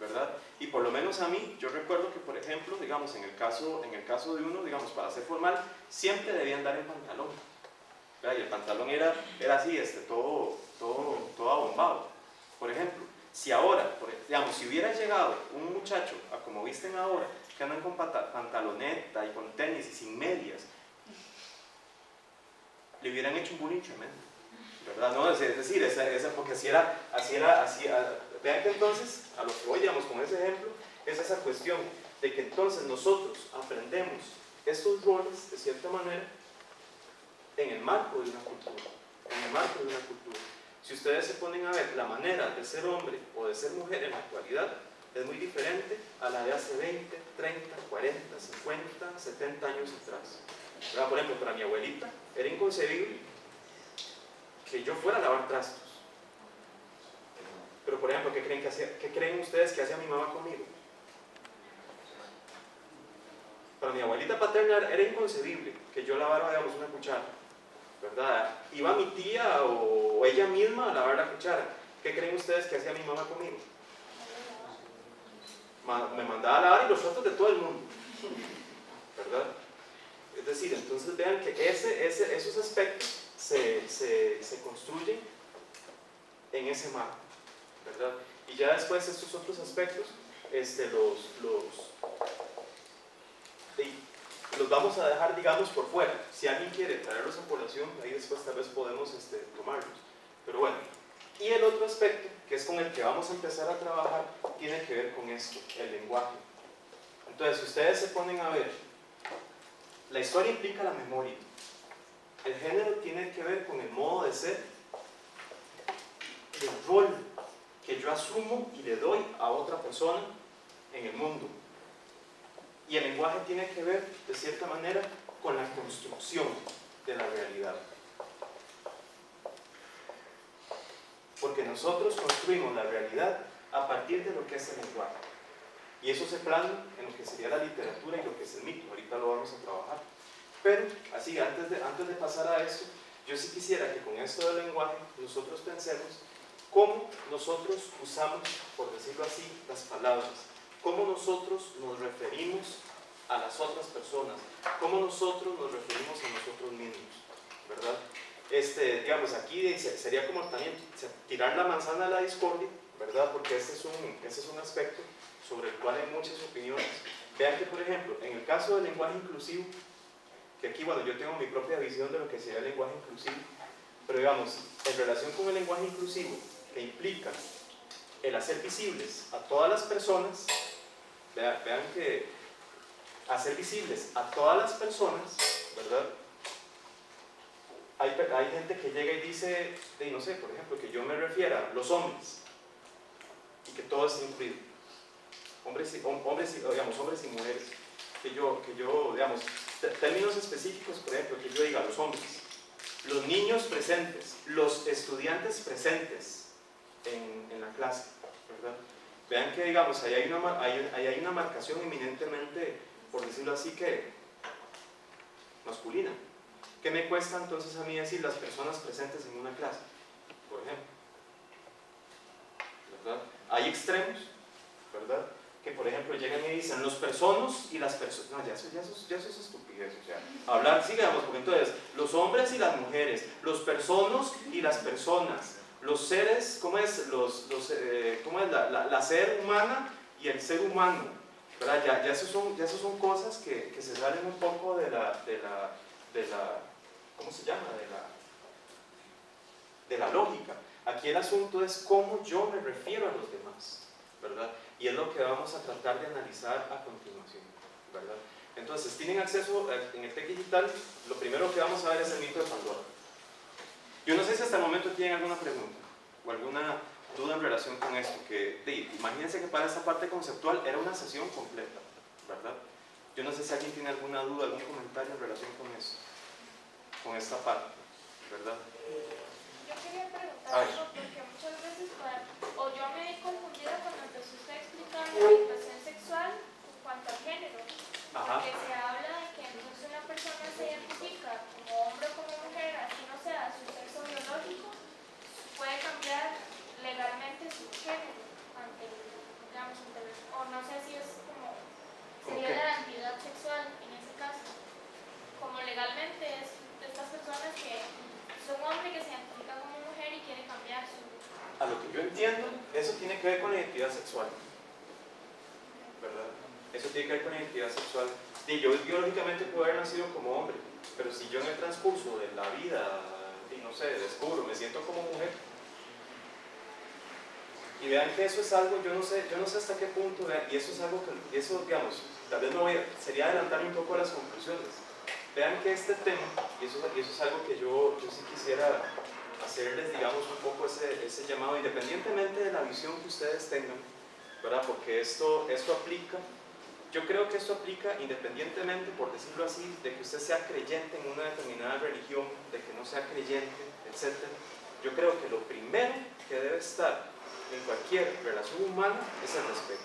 ¿verdad? Y por lo menos a mí, yo recuerdo que, por ejemplo, digamos, en el caso de uno, digamos, para ser formal, siempre debía andar en pantalón, ¿verdad? Y el pantalón era así, todo abombado. Por ejemplo, si ahora, digamos, si hubiera llegado un muchacho a como visten ahora, que andan con pantaloneta y con tenis y sin medias, le hubieran hecho un bullying tremendo, ¿verdad? No, es decir, porque así era, vean que entonces, a lo que voy, digamos, con ese ejemplo, es esa cuestión de que entonces nosotros aprendemos estos roles, de cierta manera, en el marco de una cultura, Si ustedes se ponen a ver, la manera de ser hombre o de ser mujer en la actualidad es muy diferente a la de hace 20, 30, 40, 50, 70 años atrás. ¿Verdad? Por ejemplo, para mi abuelita era inconcebible que yo fuera a lavar trastos. Pero, por ejemplo, ¿qué creen ustedes que hacía mi mamá conmigo? Para mi abuelita paterna era inconcebible que yo lavara, digamos, una cuchara, ¿verdad? Iba mi tía o ella misma a lavar la cuchara. ¿Qué creen ustedes que hacía mi mamá conmigo? Me mandaba a lavar y los platos de todo el mundo, ¿verdad? Es decir, entonces vean que esos aspectos se construyen en ese marco, ¿verdad? Y ya después estos otros aspectos los vamos a dejar, digamos, por fuera. Si alguien quiere traerlos a colación, ahí después tal vez podemos tomarlos. Pero bueno, y el otro aspecto, que es con el que vamos a empezar a trabajar, tiene que ver con esto, el lenguaje. Entonces, si ustedes se ponen a ver, la historia implica la memoria. El género tiene que ver con el modo de ser, el rol que yo asumo y le doy a otra persona en el mundo. Y el lenguaje tiene que ver, de cierta manera, con la construcción de la realidad. Porque nosotros construimos la realidad a partir de lo que es el lenguaje. Y eso se plasma en lo que sería la literatura y lo que es el mito. Ahorita lo vamos a trabajar. Pero, así, antes de pasar a eso, yo sí quisiera que con esto del lenguaje nosotros pensemos cómo nosotros usamos, por decirlo así, las palabras, cómo nosotros nos referimos a las otras personas, cómo nosotros nos referimos a nosotros mismos, ¿verdad? Digamos, aquí sería como también tirar la manzana a la discordia, ¿verdad? Porque ese es un aspecto sobre el cual hay muchas opiniones. Vean que, por ejemplo, en el caso del lenguaje inclusivo, que aquí, bueno, yo tengo mi propia visión de lo que sería el lenguaje inclusivo, pero digamos, en relación con el lenguaje inclusivo, que implica el hacer visibles a todas las personas, vean que hacer visibles a todas las personas, ¿verdad? Hay gente que llega y dice, no sé, por ejemplo, que yo me refiera a los hombres y que todo es incluido, hombres y mujeres, que yo digamos, términos específicos, por ejemplo, que yo diga los hombres, los niños presentes, los estudiantes presentes en la clase, ¿verdad? Vean que, digamos, ahí hay una marcación eminentemente, por decirlo así, que masculina. ¿Qué me cuesta entonces a mí decir las personas presentes en una clase, por ejemplo? ¿Verdad? Hay extremos, ¿verdad? Que por ejemplo llegan y dicen los personas y las personas. No, ya eso es estupidez. O sea, hablar, sigamos, porque entonces los hombres y las mujeres, los personas y las personas, los seres, ¿cómo es? ¿Cómo es la ser humana y el ser humano? ¿Verdad? Ya eso son cosas que se salen un poco de la ¿cómo se llama? De la lógica. Aquí el asunto es cómo yo me refiero a los demás, ¿verdad? Y es lo que vamos a tratar de analizar a continuación, ¿verdad? Entonces, tienen acceso en el TEC Digital, lo primero que vamos a ver es el mito de Pandora. Yo no sé si hasta el momento tienen alguna pregunta o alguna duda en relación con esto, imagínense que para esta parte conceptual era una sesión completa, ¿verdad? Yo no sé si alguien tiene alguna duda, algún comentario en relación con eso, con esta parte, ¿verdad? Yo quería preguntar algo porque muchas veces, o yo me he confundido cuando empezó usted a explicar la orientación sexual en cuanto al género. Ajá. Porque se habla de que entonces una persona se identifica como hombre o como mujer, así no sea su sexo biológico, puede cambiar legalmente su género o no sé si es como sería la identidad sexual en ese caso, como legalmente es de estas personas que son hombres que se identifican como mujer y quieren cambiar su... A lo que yo entiendo, eso tiene que ver con la identidad sexual, ¿verdad? Eso tiene que ver con la identidad sexual. Y yo biológicamente puedo haber nacido como hombre, pero si yo en el transcurso de la vida, no sé, descubro, me siento como mujer, y vean que eso es algo, yo no sé hasta qué punto, y eso es algo que, eso digamos, tal vez sería adelantar un poco a las conclusiones. Vean que este tema, y eso es algo que yo sí quisiera hacerles, digamos, un poco ese llamado, independientemente de la visión que ustedes tengan, ¿verdad? Porque esto aplica, yo creo que esto aplica independientemente, por decirlo así, de que usted sea creyente en una determinada religión, de que no sea creyente, etc. Yo creo que lo primero que debe estar en cualquier relación humana es el respeto,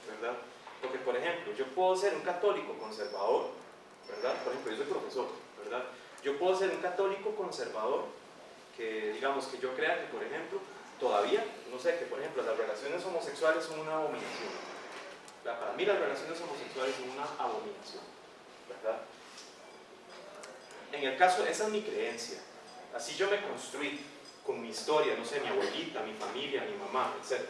¿verdad? Porque, por ejemplo, yo puedo ser un católico conservador, ¿verdad? Por ejemplo, yo soy profesor, ¿verdad? Yo puedo ser un católico conservador que, digamos, que yo crea que, por ejemplo, todavía, no sé, que, por ejemplo, las relaciones homosexuales son una abominación. Para mí las relaciones homosexuales son una abominación, ¿verdad? En el caso, esa es mi creencia. Así yo me construí con mi historia, no sé, mi abuelita, mi familia, mi mamá, etc.,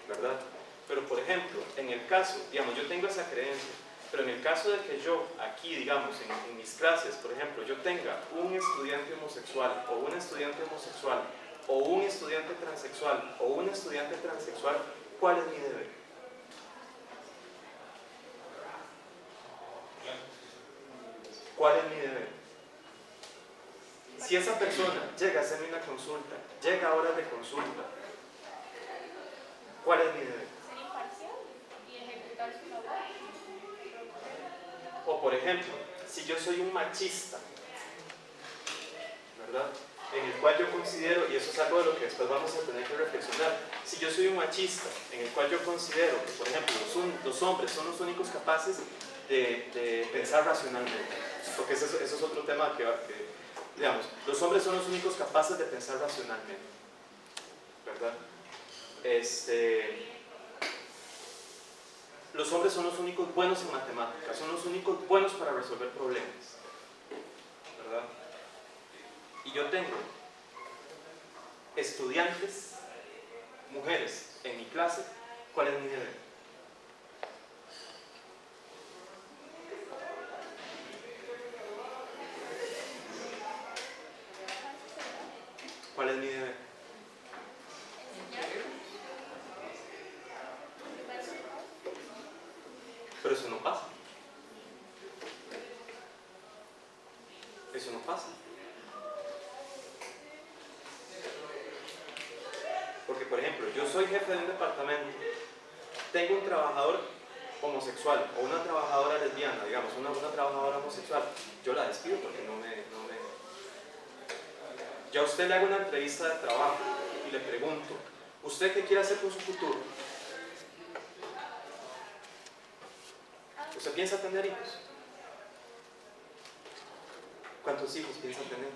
¿verdad? Pero, por ejemplo, en el caso, digamos, yo tengo esa creencia, pero en el caso de que yo aquí, digamos, en mis clases, por ejemplo, yo tenga un estudiante homosexual o una estudiante homosexual o un estudiante transexual o una estudiante transexual, ¿cuál es mi deber? ¿Cuál es mi deber? Si esa persona llega a hacerme una consulta, llega a horas de consulta, ¿cuál es mi deber? Ser imparcial y ejecutar su labor. O por ejemplo, si yo soy un machista, ¿verdad? En el cual yo considero, y eso es algo de lo que después vamos a tener que reflexionar, si yo soy un machista en el cual yo considero que, por ejemplo, los hombres son los únicos capaces de pensar racionalmente, porque eso es otro tema que digamos, los hombres son los únicos capaces de pensar racionalmente, los hombres son los únicos buenos en matemáticas, son los únicos buenos para resolver problemas, ¿verdad? Y yo tengo estudiantes, mujeres, en mi clase, ¿cuál es mi deber? ¿Cuál es mi deber? Pero eso no pasa. Eso no pasa. Porque, por ejemplo, yo soy jefe de un departamento, tengo un trabajador homosexual o una trabajadora lesbiana, digamos, una trabajadora homosexual, yo la despido porque no me... Ya a usted le hago una entrevista de trabajo y le pregunto, ¿usted qué quiere hacer con su futuro? ¿Usted piensa tener hijos? ¿Cuántos hijos piensa tener?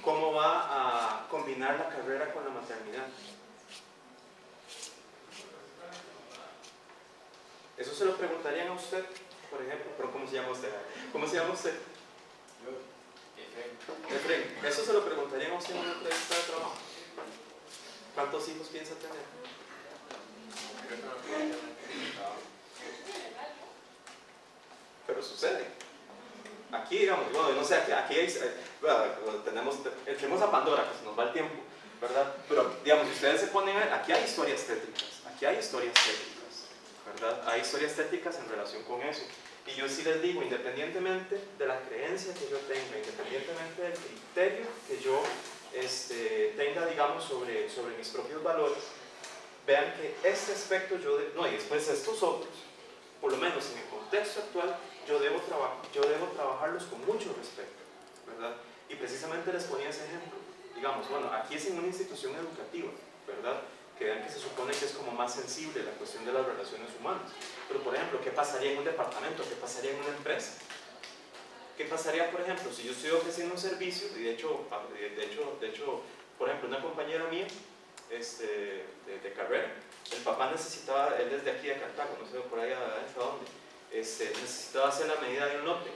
¿Cómo va a combinar la carrera con la maternidad? Eso se lo preguntarían a usted, por ejemplo. ¿Pero cómo se llama usted? ¿Cómo se llama usted? Efraín. Eso se lo preguntarían a usted en una entrevista de trabajo. ¿Cuántos hijos piensa tener? Pero sucede. Aquí, digamos, bueno, no sé, aquí hay, entremos a Pandora, que se nos va el tiempo, ¿verdad? Pero, digamos, si ustedes se ponen a ver, aquí hay historias tétricas, ¿verdad? Hay historias tétricas en relación con eso. Y yo sí les digo, independientemente de la creencia que yo tenga, independientemente del criterio que yo tenga, digamos, sobre mis propios valores, vean que este aspecto y después estos otros, por lo menos en el contexto actual, yo debo trabajarlos con mucho respeto, ¿verdad? Y precisamente les ponía ese ejemplo. Digamos, bueno, aquí es en una institución educativa, ¿verdad? Que vean que se supone que es como más sensible la cuestión de las relaciones humanas. Pero, por ejemplo, ¿qué pasaría en un departamento? ¿Qué pasaría en una empresa? ¿Qué pasaría, por ejemplo, si yo estoy ofreciendo un servicio? Y de hecho por ejemplo, una compañera mía de carrera, el papá necesitaba, él desde aquí de Cartago, no sé por ahí hasta dónde, necesitaba hacer la medida de un lote.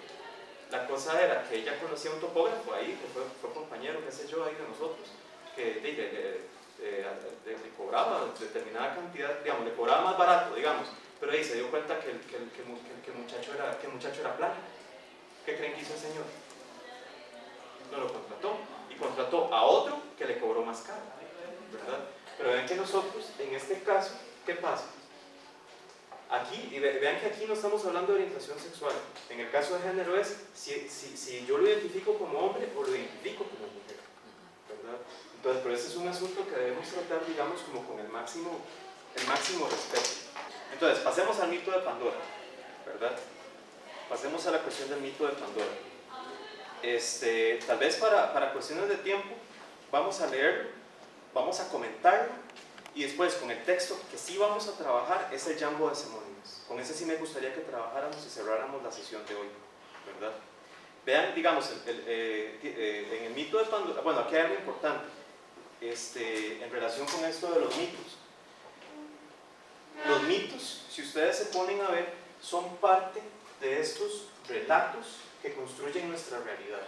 La cosa era que ella conocía a un topógrafo ahí, que fue compañero, qué sé yo, ahí de nosotros, que le cobraba determinada cantidad, digamos, le cobraba más barato, digamos, pero ahí se dio cuenta que el muchacho era plano. ¿Qué creen que hizo el señor? No lo contrató, y contrató a otro que le cobró más caro, ¿verdad? Pero vean que nosotros, en este caso, ¿qué pasa? Aquí, y vean que aquí no estamos hablando de orientación sexual. En el caso de género es si yo lo identifico como hombre o lo identifico como mujer, ¿verdad? Entonces, pero ese es un asunto que debemos tratar, digamos, como con el máximo respeto. Entonces, pasemos al mito de Pandora, ¿verdad? Pasemos a la cuestión del mito de Pandora. Tal vez para cuestiones de tiempo, vamos a leerlo, vamos a comentarlo, y después con el texto que sí vamos a trabajar es el Jambo de Simónides. Con ese sí me gustaría que trabajáramos y cerráramos la sesión de hoy, ¿verdad? Vean, digamos, en el mito de Pandora, bueno, aquí hay algo importante, en relación con esto de los mitos. Los mitos, si ustedes se ponen a ver, son parte de estos relatos que construyen nuestra realidad.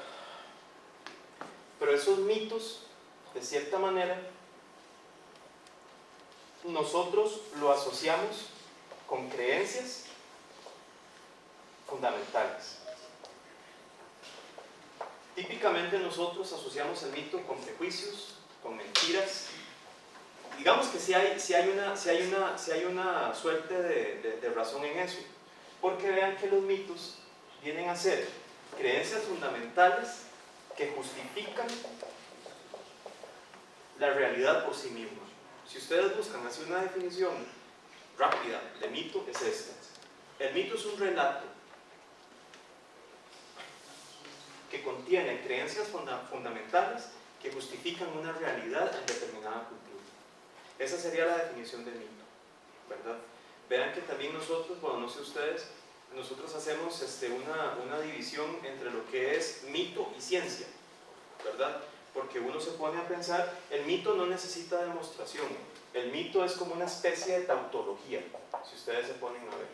Pero esos mitos, de cierta manera, nosotros lo asociamos con creencias fundamentales. Típicamente nosotros asociamos el mito con prejuicios, con mentiras. Digamos que si hay una suerte de razón en eso, porque vean que los mitos vienen a ser creencias fundamentales que justifican la realidad por sí misma. Si ustedes buscan hacer una definición rápida de mito, es esta. El mito es un relato que contiene creencias fundamentales que justifican una realidad en determinada cultura. Esa sería la definición de mito, ¿verdad? Vean que también nosotros, bueno, no sé ustedes, nosotros hacemos una división entre lo que es mito y ciencia, ¿verdad? porque uno se pone a pensar, el mito no necesita demostración, el mito es como una especie de tautología, si ustedes se ponen a ver.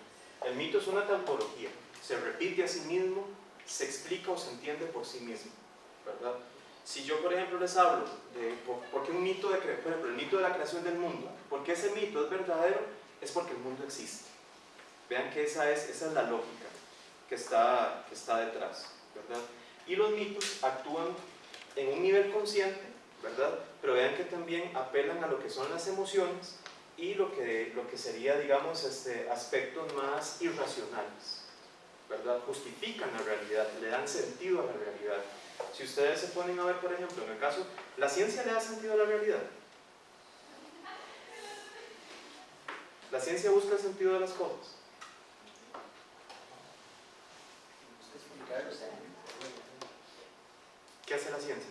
El mito es una tautología, se repite a sí mismo, se explica o se entiende por sí mismo, ¿verdad? Si yo, por ejemplo, les hablo de por qué un mito por ejemplo, el mito de la creación del mundo, ¿por qué ese mito es verdadero? Es porque el mundo existe. Vean que esa es la lógica que está detrás, ¿verdad? Y los mitos actúan en un nivel consciente, ¿verdad? Pero vean que también apelan a lo que son las emociones y lo que sería, digamos, aspectos más irracionales, ¿verdad? Justifican la realidad, le dan sentido a la realidad. Si ustedes se ponen a ver, por ejemplo, en el caso, ¿la ciencia le da sentido a la realidad? La ciencia busca el sentido de las cosas. ¿Qué hace la ciencia?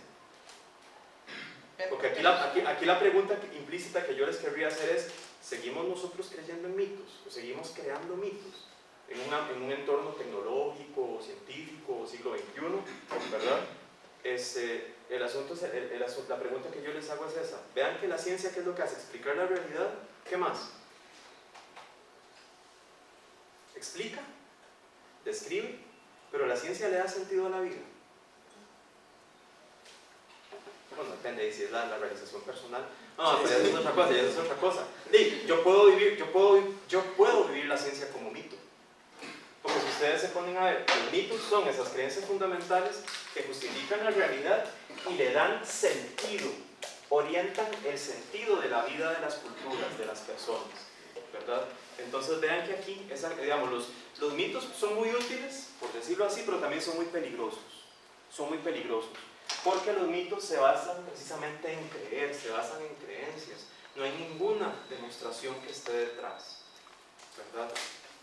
Porque aquí la pregunta implícita que yo les querría hacer es, ¿seguimos nosotros creyendo en mitos? ¿O seguimos creando mitos? En un entorno tecnológico, científico, siglo XXI, ¿verdad? La pregunta que yo les hago es esa. Vean que la ciencia, ¿qué es lo que hace? Explicar la realidad. ¿Qué más? Explica, describe, pero la ciencia le da sentido a la vida. Bueno, depende de si es la realización personal. No, pero eso es otra cosa, eso es otra cosa. Yo puedo vivir la ciencia como mito. Porque si ustedes se ponen a ver, los mitos son esas creencias fundamentales que justifican la realidad y le dan sentido, orientan el sentido de la vida de las culturas, de las personas, ¿verdad? Entonces vean que aquí, digamos, los mitos son muy útiles, por decirlo así, pero también son muy peligrosos. Son muy peligrosos. Porque los mitos se basan precisamente en creer, se basan en creencias. No hay ninguna demostración que esté detrás, ¿verdad?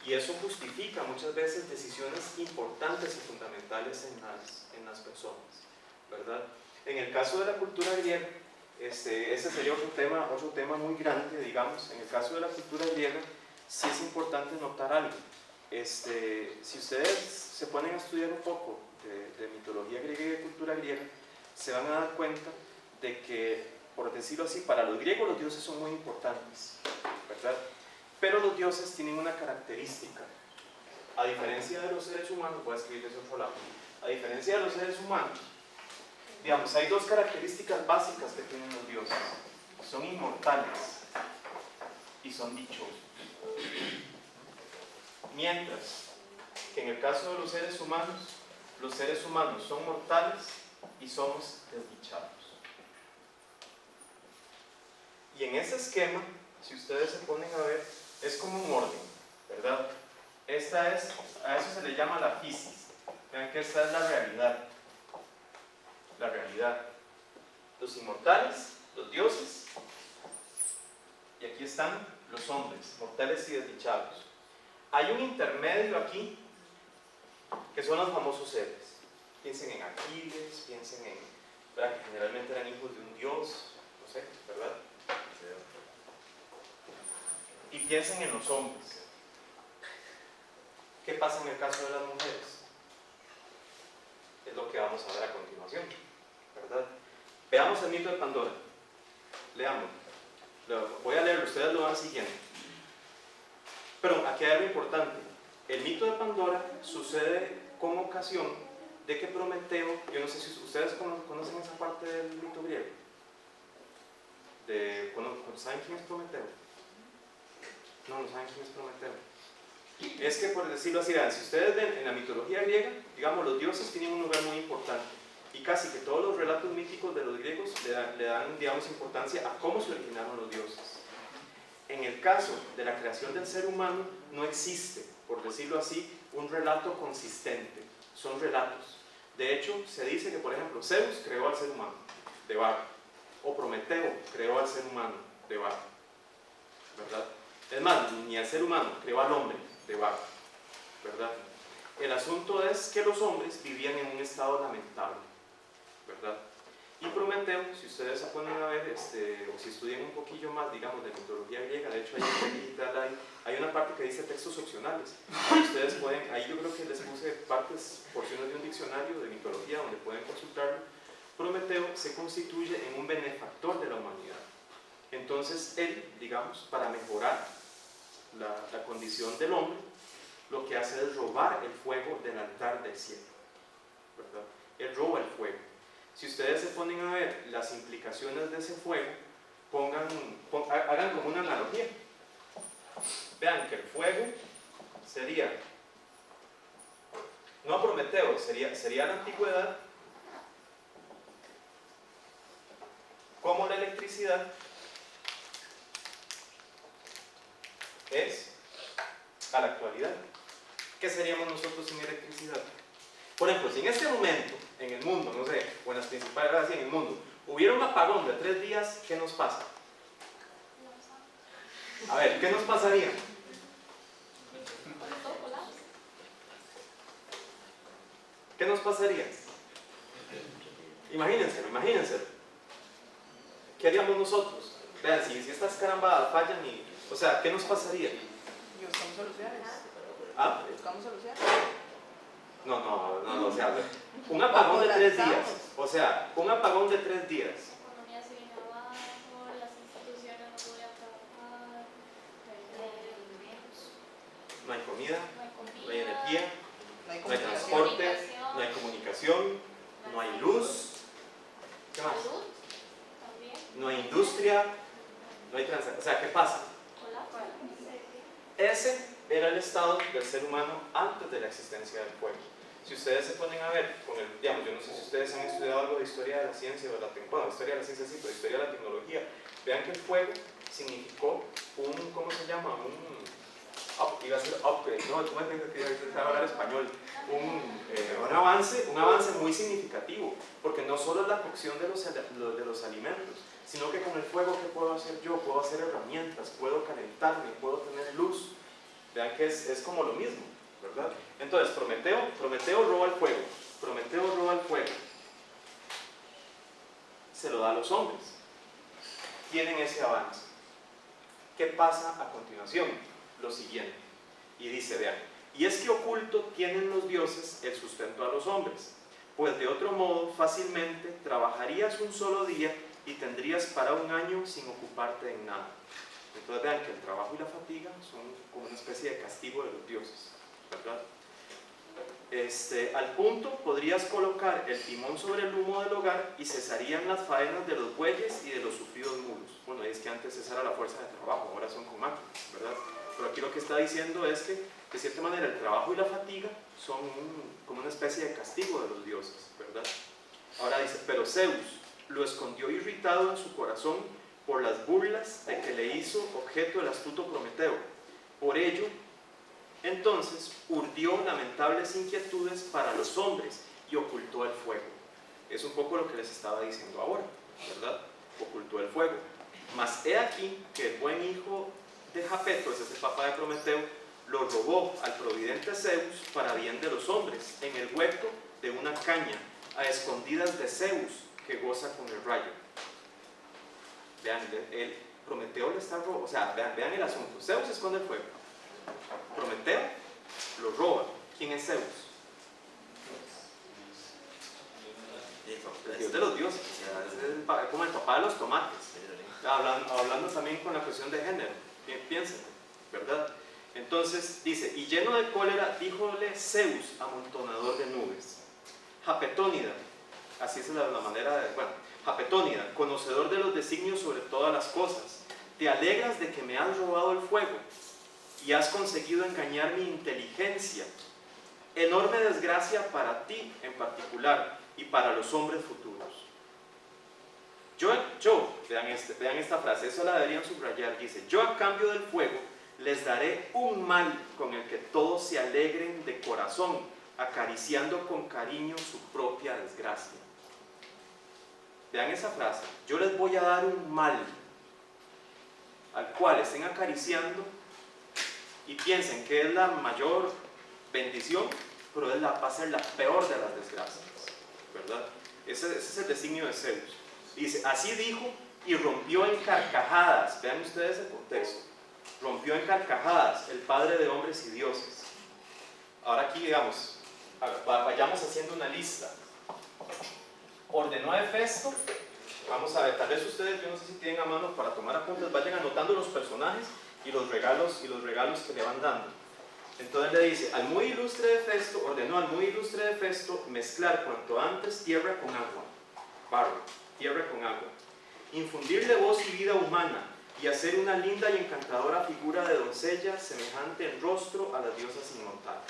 Y eso justifica muchas veces decisiones importantes y fundamentales en las personas, ¿verdad? En el caso de la cultura griega, ese sería otro tema muy grande, digamos. En el caso de la cultura griega, sí es importante notar algo. Si ustedes se ponen a estudiar un poco de mitología griega y de cultura griega, se van a dar cuenta de que, por decirlo así, para los griegos los dioses son muy importantes, ¿verdad? Pero los dioses tienen una característica. A diferencia de los seres humanos, voy a escribir de ese otro lado, a diferencia de los seres humanos, digamos, hay dos características básicas que tienen los dioses. Son inmortales y son dichosos. Mientras que en el caso de los seres humanos son mortales y somos desdichados. Y en ese esquema, si ustedes se ponen a ver, es como un orden, ¿verdad? A eso se le llama la physis. Vean que esta es la realidad. La realidad. Los inmortales, los dioses, y aquí están los hombres, mortales y desdichados. Hay un intermedio aquí, que son los famosos héroes. Piensen en Aquiles, piensen en, ¿verdad?, que generalmente eran hijos de un dios, no sé, ¿verdad? Y piensen en los hombres. ¿Qué pasa en el caso de las mujeres? Es lo que vamos a ver a continuación, ¿verdad? Veamos el mito de Pandora. Leamos. Voy a leerlo, ustedes lo van siguiendo. Pero aquí hay algo importante. El mito de Pandora sucede con ocasión de que Prometeo, yo no sé si ustedes conocen esa parte del mito griego. ¿Saben quién es Prometeo? No saben quién es Prometeo. Es que, por decirlo así, si ustedes ven en la mitología griega, digamos, los dioses tienen un lugar muy importante. Y casi que todos los relatos míticos de los griegos le dan, digamos, importancia a cómo se originaron los dioses. En el caso de la creación del ser humano, no existe, por decirlo así, un relato consistente. Son relatos. De hecho, se dice que, por ejemplo, Zeus creó al ser humano de barro, o Prometeo creó al ser humano de barro, ¿verdad? Es más, ni al ser humano, creó al hombre de barro, ¿verdad? El asunto es que los hombres vivían en un estado lamentable, ¿verdad? Y Prometeo, si ustedes se ponen a ver, o si estudian un poquillo más, digamos, de mitología griega, de hecho hay una parte que dice textos opcionales. Ustedes pueden, ahí yo creo que les puse porciones de un diccionario de mitología donde pueden consultarlo, Prometeo se constituye en un benefactor de la humanidad. Entonces él, digamos, para mejorar la condición del hombre, lo que hace es robar el fuego del altar del cielo, ¿verdad? Él roba el fuego. Si ustedes se ponen a ver las implicaciones de ese fuego, hagan como una analogía. Vean que el fuego sería, no Prometeo, sería la antigüedad, como la electricidad es a la actualidad. ¿Qué seríamos nosotros sin electricidad? Por ejemplo, si en este momento, en el mundo, no sé, o en las principales áreas en el mundo, hubiera un apagón de 3 días, ¿qué nos pasa? A ver, ¿qué nos pasaría? ¿Qué nos pasaría? Imagínenselo. ¿Qué haríamos nosotros? Vean, si estas carambadas fallan o sea, ¿qué nos pasaría? Y buscamos soluciones. ¿Ah? Buscamos soluciones. No, o sea, un apagón de 3 días. O sea, un apagón de 3 días. La economía se viene abajo, las instituciones no podrían trabajar, No hay comida, no hay comida, no hay energía, No hay no hay comunicación. transporte, no hay comunicación, no hay luz. ¿Qué más? salud también, No hay industria, no hay transacción. O sea, ¿qué pasa? colapso. Ese era el estado del ser humano antes de la existencia del fuego. Si ustedes se ponen a ver, digamos, yo no sé si ustedes han estudiado algo de historia de la ciencia, historia de la ciencia sí, pero historia de la tecnología, vean que el fuego significó ¿cómo se llama? Iba a ser upgrade, ¿no? ¿Cómo es que iba a hablar español? Un avance muy significativo, porque no solo es la cocción de los alimentos, sino que con el fuego, ¿qué puedo hacer yo? Puedo hacer herramientas, puedo calentarme, puedo tener luz. Vean que es como lo mismo, ¿verdad? Entonces, Prometeo roba el fuego. Se lo da a los hombres. Tienen ese avance. ¿Qué pasa a continuación? Lo siguiente. Y dice, vean, y es que oculto tienen los dioses el sustento a los hombres, pues de otro modo fácilmente trabajarías un solo día y tendrías para un año sin ocuparte en nada. Entonces vean que el trabajo y la fatiga son como una especie de castigo de los dioses, ¿verdad? Al punto podrías colocar el timón sobre el humo del hogar y cesarían las faenas de los bueyes y de los sufridos mulos. Bueno, es que antes esa era la fuerza de trabajo, ahora son con máquinas, ¿verdad? Pero aquí lo que está diciendo es que, de cierta manera, el trabajo y la fatiga son como una especie de castigo de los dioses, ¿verdad? Ahora dice, pero Zeus lo escondió irritado en su corazón por las burlas de que le hizo objeto el astuto Prometeo. Por ello, entonces, urdió lamentables inquietudes para los hombres y ocultó el fuego. Es un poco lo que les estaba diciendo ahora, ¿verdad? Ocultó el fuego. Mas he aquí que el buen hijo de Japeto, ese es el papá de Prometeo, lo robó al providente Zeus para bien de los hombres, en el hueco de una caña, a escondidas de Zeus, que goza con el rayo. Vean, Prometeo le está robando, o sea, vean el asunto. Zeus esconde el fuego. Prometeo lo roba. ¿Quién es Zeus? El dios de los dioses. Es como el papá de los tomates. Hablando también con la cuestión de género. Piensen, ¿verdad? Entonces dice, y lleno de cólera, díjole Zeus, amontonador de nubes. Japetónida, así es la manera de, Japetónida, conocedor de los designios sobre todas las cosas, te alegras de que me has robado el fuego y has conseguido engañar mi inteligencia. Enorme desgracia para ti en particular y para los hombres futuros. Vean esta frase, eso la deberían subrayar, dice, yo a cambio del fuego les daré un mal con el que todos se alegren de corazón, acariciando con cariño su propia desgracia. Vean esa frase, yo les voy a dar un mal al cual estén acariciando y piensen que es la mayor bendición, pero va a ser la peor de las desgracias, ¿verdad? Ese es el designio de Zeus. Dice, así dijo y rompió en carcajadas. Vean ustedes el contexto. Rompió en carcajadas el padre de hombres y dioses. Ahora aquí, digamos, vayamos haciendo una lista. ordenó a Hefesto, vamos a ver, tal vez ustedes, yo no sé si tienen a mano para tomar apuntes, vayan anotando los personajes y los regalos que le van dando. Entonces le dice, al muy ilustre Hefesto, ordenó al muy ilustre Hefesto mezclar cuanto antes tierra con agua, barro, tierra con agua, infundirle voz y vida humana, y hacer una linda y encantadora figura de doncella semejante en rostro a las diosas inmortales.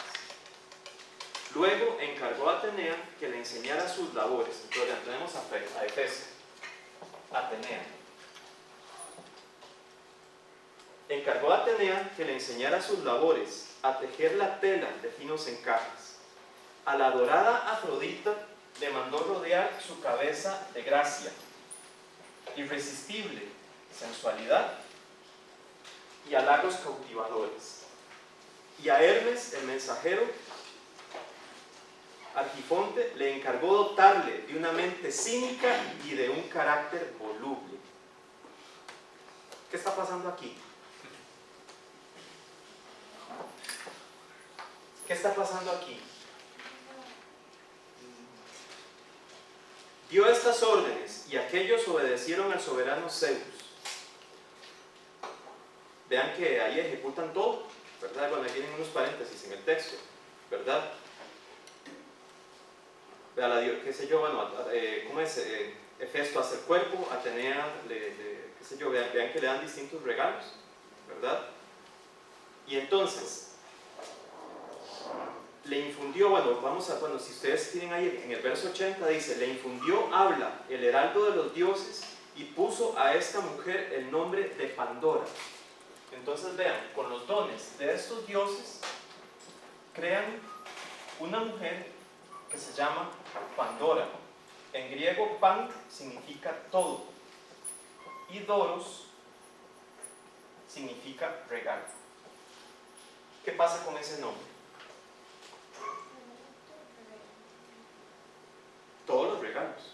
Luego encargó a Atenea que le enseñara sus labores. Entonces ya tenemos a Hefesto, Atenea. Encargó a Atenea que le enseñara sus labores, a tejer la tela de finos encajes. A la adorada Afrodita le mandó rodear su cabeza de gracia, irresistible sensualidad y halagos cautivadores. Y a Hermes, el mensajero, Argifonte, le encargó dotarle de una mente cínica y de un carácter voluble. ¿Qué está pasando aquí? ¿Qué está pasando aquí? Dio estas órdenes y aquellos obedecieron al soberano Zeus. Vean que ahí ejecutan todo, ¿verdad? Bueno, ahí tienen unos paréntesis en el texto, ¿verdad? Vean, qué sé yo, bueno, ¿cómo es? Hefesto hace el cuerpo, Atenea, qué sé yo, vean que le dan distintos regalos, ¿verdad? Y entonces, le infundió, bueno, si ustedes tienen ahí en el verso 80, dice, le infundió habla, el heraldo de los dioses, y puso a esta mujer el nombre de Pandora. Entonces vean, con los dones de estos dioses, crean una mujer que se llama Pandora. En griego, pan significa todo, y doros significa regalo. ¿Qué pasa con ese nombre? Todos los regalos,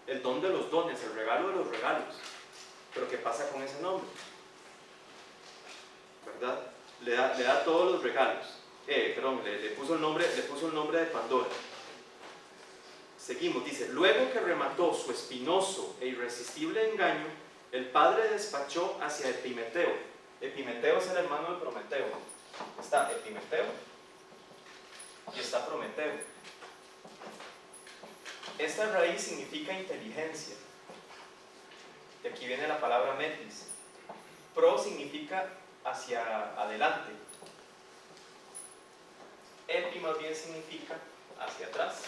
el don de los dones, el regalo de los regalos. Pero ¿qué pasa con ese nombre? ¿Verdad? Le da todos los regalos. Le puso el nombre de Pandora. Seguimos, dice, luego que remató su espinoso e irresistible engaño, el padre despachó hacia Epimeteo. Epimeteo es el hermano de Prometeo. Está Epimeteo y está Prometeo. Esta raíz significa inteligencia. De aquí viene la palabra metis. Pro significa hacia adelante. Epi más bien significa hacia atrás.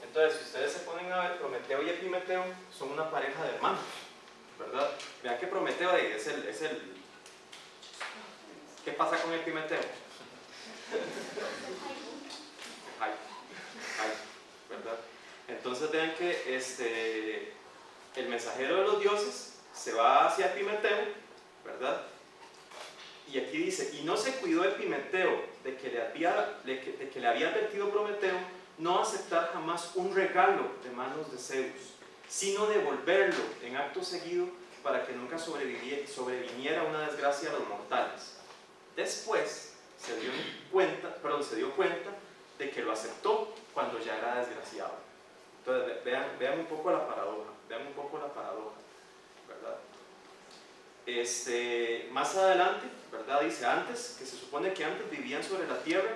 Entonces, si ustedes se ponen a ver, Prometeo y Epimeteo son una pareja de hermanos, ¿verdad? Vean que Prometeo es el... ¿Qué pasa con Epimeteo? ¿Verdad? Entonces vean que el mensajero de los dioses se va hacia Epimeteo, ¿verdad? Y aquí dice, y no se cuidó Epimeteo de que le había advertido Prometeo no aceptar jamás un regalo de manos de Zeus, sino devolverlo en acto seguido para que nunca sobreviniera una desgracia a los mortales. Después se dio cuenta de que lo aceptó cuando ya era desgraciado. Entonces vean un poco la paradoja, ¿verdad? Más adelante, ¿verdad? Dice, que se supone que antes vivían sobre la tierra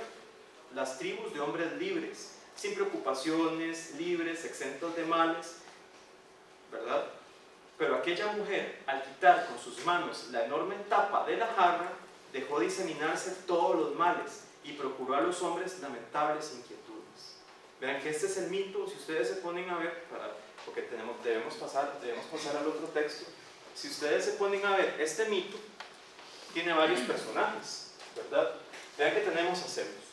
las tribus de hombres libres, sin preocupaciones, libres, exentos de males, ¿verdad? Pero aquella mujer, al quitar con sus manos la enorme tapa de la jarra, dejó diseminarse todos los males y procuró a los hombres lamentables inquietudes. Vean que este es el mito, si ustedes se ponen a ver, porque debemos pasar al otro texto. Si ustedes se ponen a ver, este mito tiene varios personajes, ¿verdad? Vean que tenemos a Zeus.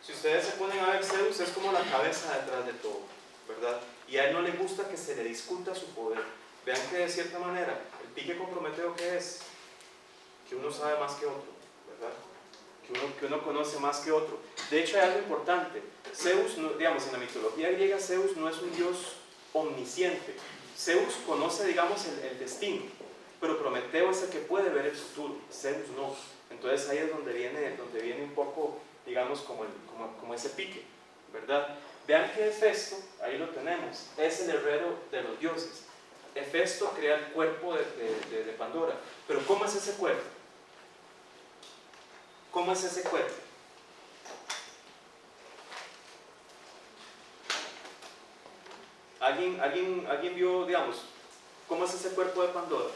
Si ustedes se ponen a ver, Zeus es como la cabeza detrás de todo, ¿verdad? Y a él no le gusta que se le discuta su poder. Vean que de cierta manera, el pique con Prometeo, ¿qué es? Que uno sabe más que otro, ¿verdad? Que uno conoce más que otro. De hecho, hay algo importante. Zeus, digamos, en la mitología griega, Zeus no es un dios omnisciente. Zeus conoce, digamos, el destino, pero Prometeo es el que puede ver el futuro, Zeus no. Entonces ahí es donde viene un poco, digamos, como ese pique, ¿verdad? Vean que Hefesto, ahí lo tenemos, es el herrero de los dioses. Hefesto crea el cuerpo de Pandora. Pero ¿cómo es ese cuerpo? ¿Cómo es ese cuerpo? ¿Alguien vio, digamos, cómo es ese cuerpo de Pandora?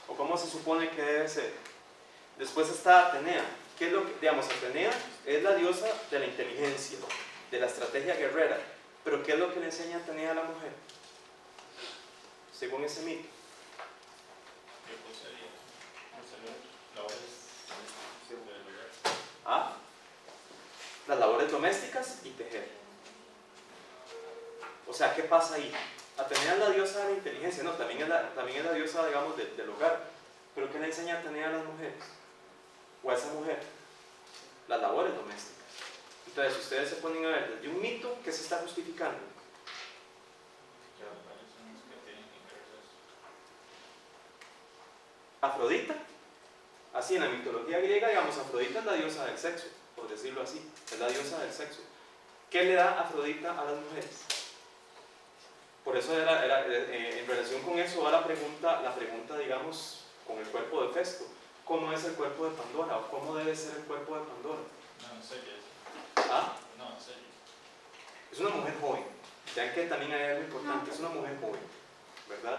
¿O cómo se supone que debe ser? Después está Atenea. ¿Qué es lo que, digamos, Atenea es la diosa de la inteligencia, de la estrategia guerrera? Pero ¿qué es lo que le enseña Atenea a la mujer? Según ese mito. ¿Ah? Las labores domésticas y tejer. O sea, ¿qué pasa ahí? Atenea es la diosa de la inteligencia, no, también es la diosa, digamos, del hogar. ¿Pero qué le enseña Atenea a las mujeres? O a esa mujer, las labores domésticas. Entonces, si ustedes se ponen a ver desde un mito, ¿qué se está justificando? Afrodita, así en la mitología griega, digamos, Afrodita es la diosa del sexo, por decirlo así, es la diosa del sexo. ¿Qué le da Afrodita a las mujeres? Por eso en relación con eso va la pregunta, digamos, con el cuerpo de Hefesto. ¿Cómo es el cuerpo de Pandora? ¿O cómo debe ser el cuerpo de Pandora? No, en serio. ¿Ah? No, en serio. Es una mujer joven. Vean que también hay algo importante, es una mujer joven, ¿verdad?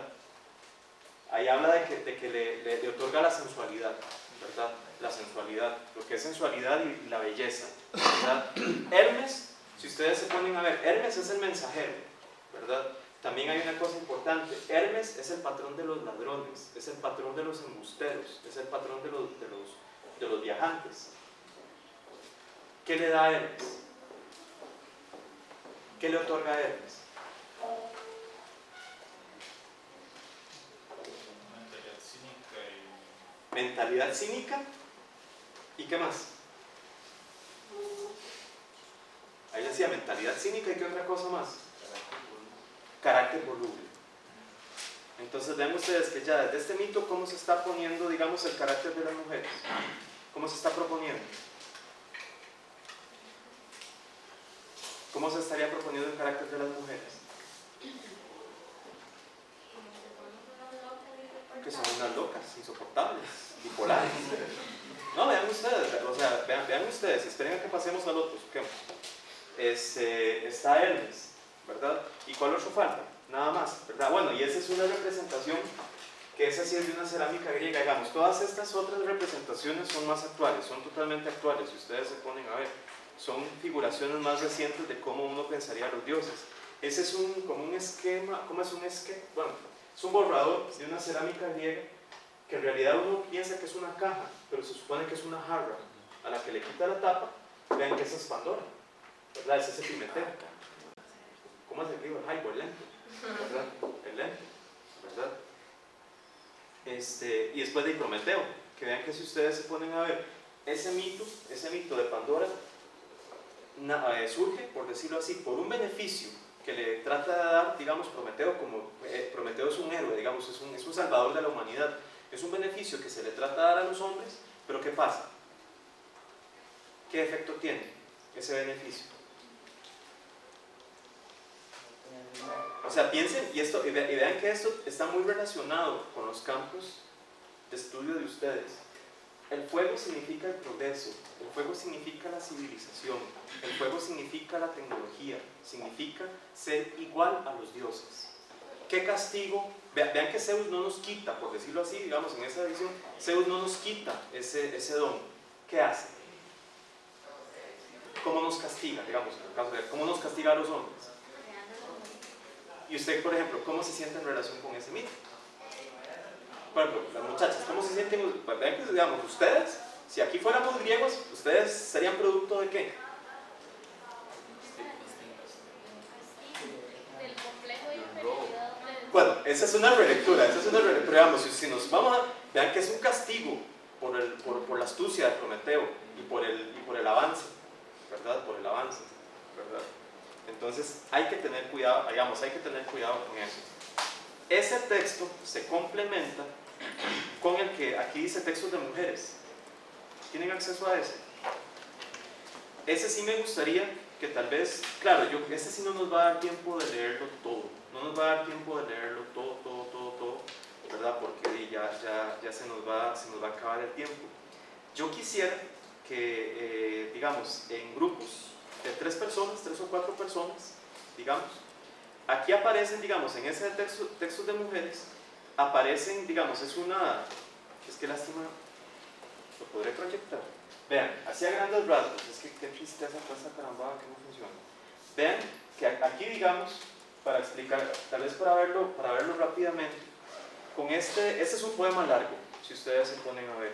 Ahí habla de que le otorga la sensualidad, ¿verdad? La sensualidad, lo que es sensualidad y la belleza, ¿verdad? Hermes, si ustedes se ponen a ver, Hermes es el mensajero, ¿verdad? También hay una cosa importante, Hermes es el patrón de los ladrones, es el patrón de los embusteros, es el patrón de los viajantes. ¿Qué le da a Hermes? ¿Qué le otorga a Hermes? Mentalidad cínica y... Mentalidad cínica. ¿Y qué más? Ahí decía mentalidad cínica y qué otra cosa más. Carácter voluble. Entonces vean ustedes que ya desde este mito cómo se está poniendo, digamos, el carácter de las mujeres. ¿Cómo se está proponiendo? ¿Cómo se estaría proponiendo el carácter de las mujeres? Que son unas locas, insoportables, bipolares. No, vean ustedes, o sea, vean ustedes, esperen a que pasemos al otro. Está Hermes, ¿verdad? ¿Y cuál otro falta? Nada más, ¿verdad? Bueno, y esa es una representación que esa sí es de una cerámica griega. Digamos, todas estas otras representaciones son más actuales, son totalmente actuales, si ustedes se ponen a ver. Son figuraciones más recientes de cómo uno pensaría a los dioses. Ese es como un esquema, ¿cómo es un esquema? Bueno, es un borrador de una cerámica griega que en realidad uno piensa que es una caja, pero se supone que es una jarra a la que le quita la tapa. Vean que esa es Pandora, ¿verdad? Ese es el Pimeteo. ¿Cómo es el libro? Hypo, el lento, ¿verdad? El lento, ¿verdad? Y después de Prometeo, que vean que si ustedes se ponen a ver ese mito de Pandora surge, por decirlo así, por un beneficio que le trata de dar, digamos, Prometeo, como Prometeo es un héroe, digamos, es un salvador de la humanidad, es un beneficio que se le trata de dar a los hombres, pero ¿qué pasa? ¿Qué efecto tiene ese beneficio? O sea, piensen, y vean que esto está muy relacionado con los campos de estudio de ustedes. El fuego significa el progreso, el fuego significa la civilización, el fuego significa la tecnología, significa ser igual a los dioses. ¿Qué castigo? Vean que Zeus no nos quita, por decirlo así, digamos, en esa edición, Zeus no nos quita ese don. ¿Qué hace? ¿Cómo nos castiga? Digamos, en el caso de ¿cómo nos castiga a los hombres? Y usted, por ejemplo, ¿cómo se siente en relación con ese mito? Por ejemplo, las muchachas, ¿cómo se sienten? Pues vean que, digamos, ustedes, si aquí fuéramos griegos, ¿ustedes serían producto de qué? Del complejo de inferioridad. Bueno, esa es una relectura, digamos, si nos vamos a... Vean que es un castigo por la astucia de Prometeo y por el avance, ¿verdad? Por el avance, ¿verdad? Entonces hay que tener cuidado, digamos, hay que tener cuidado con eso. Ese texto se complementa con el que aquí dice textos de mujeres. ¿Tienen acceso a ese? ese sí me gustaría que tal vez, claro, este sí no nos va a dar tiempo de leerlo todo, no nos va a dar tiempo de leerlo todo, ¿verdad? Porque ya se nos va a acabar el tiempo. Yo quisiera que, digamos, en grupos de 3 personas, 3 o 4 personas, digamos, aquí aparecen, digamos, en ese textos de mujeres, aparecen, digamos, es que lástima, lo podré proyectar. Vean, así a grandes rasgos, es que qué tristeza toda esa carambada que no funciona. Vean que aquí, digamos, para explicar, tal vez para verlo rápidamente, con este es un poema largo, si ustedes se ponen a ver,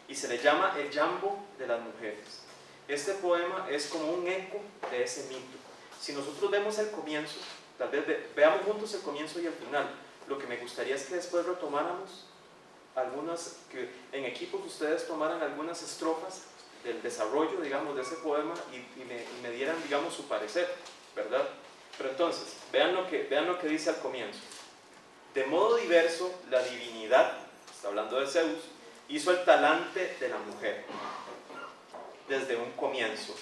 y se le llama El Jambo de las Mujeres. Este poema es como un eco de ese mito. Si nosotros vemos el comienzo, tal vez veamos juntos el comienzo y el final. Lo que me gustaría es que después retomáramos que en equipos ustedes tomaran algunas estrofas del desarrollo, digamos, de ese poema y me dieran, digamos, su parecer, ¿verdad? Pero entonces, vean lo que dice al comienzo. De modo diverso, la divinidad, está hablando de Zeus, hizo el talante de la mujer desde un comienzo.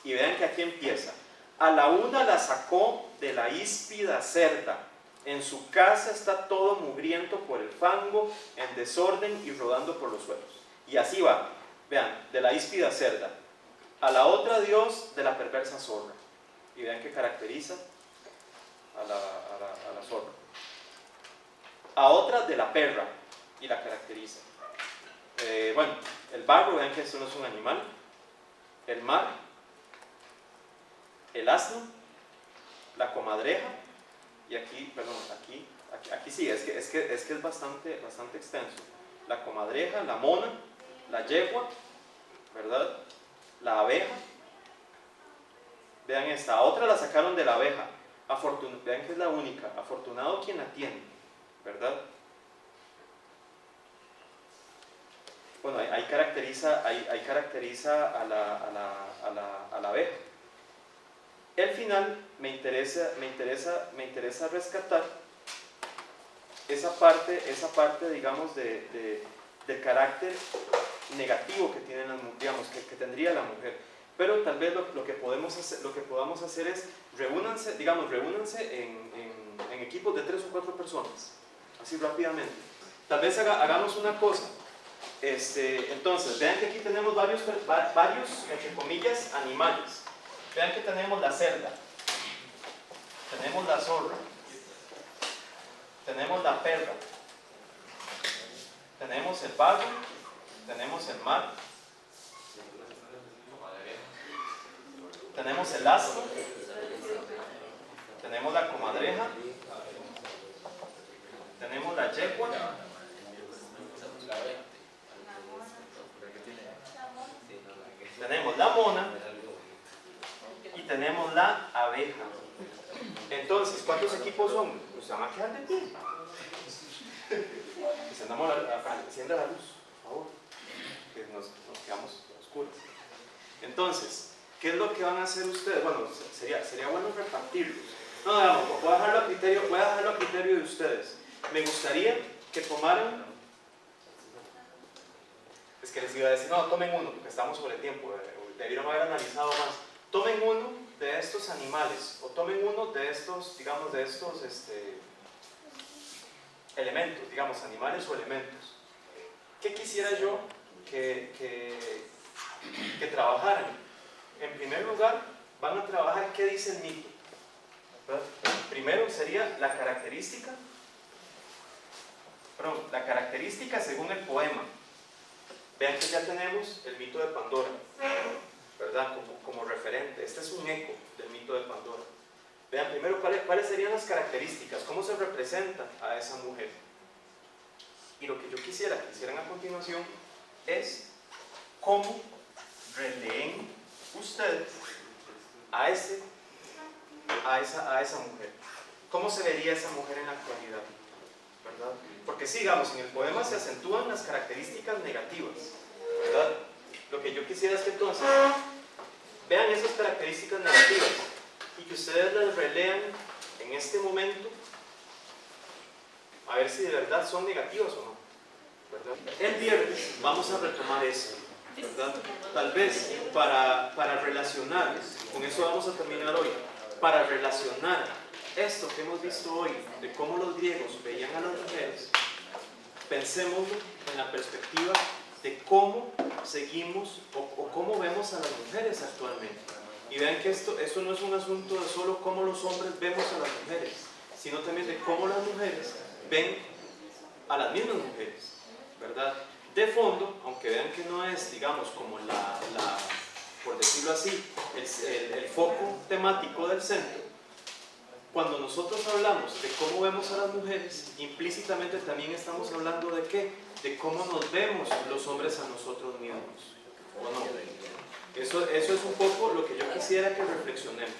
Y vean que aquí empieza. A la una la sacó de la híspida cerda. En su casa está todo mugriento por el fango, en desorden y rodando por los suelos. Y así va. Vean, de la híspida cerda. A la otra Dios de la perversa zorra. Y vean que caracteriza a la zorra. A otra de la perra. Y la caracteriza. Bueno, el barro, vean que eso no es un animal. El mar. El asno. La comadreja. Y aquí, perdón, aquí sí, es que es bastante extenso. La comadreja, la mona, la yegua, ¿verdad? La abeja. Vean esta, otra la sacaron de la abeja. Vean que es la única. Afortunado quien la tiene, ¿verdad? Bueno, ahí caracteriza a la abeja. El final me interesa rescatar esa parte, digamos, de carácter negativo que tiene digamos, que tendría la mujer. Pero tal vez lo que podamos hacer es reúnanse en equipos de 3 o 4 personas, así rápidamente. Tal vez hagamos una cosa. Entonces, vean que aquí tenemos varios, entre comillas, animales. Vean que tenemos la cerda, tenemos la zorra, tenemos la perra, tenemos el barro, tenemos el mar, tenemos el asno, tenemos la comadreja, tenemos la yegua, tenemos la mona y tenemos la abeja. Entonces, ¿cuántos equipos son? Pues se van a quedar de pie. Encienda la luz, por favor, que nos quedamos oscuros. Entonces, ¿qué es lo que van a hacer ustedes? Bueno, sería bueno repartirlos. No, voy a dejarlo a criterio de ustedes. Me gustaría que tomaran. Es que les iba a decir, no, tomen uno, porque estamos sobre tiempo, debieron haber analizado más. Tomen uno de estos animales, o tomen uno de estos, digamos, elementos, digamos, animales o elementos. ¿Qué quisiera yo que trabajaran? En primer lugar, van a trabajar qué dice el mito, ¿verdad? Primero sería la característica según el poema. Vean que ya tenemos el mito de Pandora, ¿verdad? Como referente. Este es un eco del mito de Pandora. Vean primero cuáles serían las características, cómo se representa a esa mujer. Y lo que yo quisiera que hicieran a continuación es cómo releen ustedes a esa mujer. ¿Cómo se vería esa mujer en la actualidad? ¿Verdad? Porque sí, digamos, en el poema se acentúan las características negativas, ¿verdad? Lo que yo quisiera es que entonces vean esas características negativas y que ustedes las relean en este momento a ver si de verdad son negativas o no, ¿verdad? El viernes vamos a retomar eso, ¿verdad? Tal vez para relacionar, con eso vamos a terminar hoy, para relacionar esto que hemos visto hoy, de cómo los griegos veían a las mujeres, pensemos en la perspectiva de cómo seguimos o cómo vemos a las mujeres actualmente. Y vean que esto no es un asunto de solo cómo los hombres vemos a las mujeres, sino también de cómo las mujeres ven a las mismas mujeres, ¿verdad? De fondo, aunque vean que no es, digamos, como por decirlo así, el foco temático del centro, cuando nosotros hablamos de cómo vemos a las mujeres, implícitamente también estamos hablando de qué, de cómo nos vemos los hombres a nosotros mismos, ¿o no? Eso es un poco lo que yo quisiera que reflexionemos,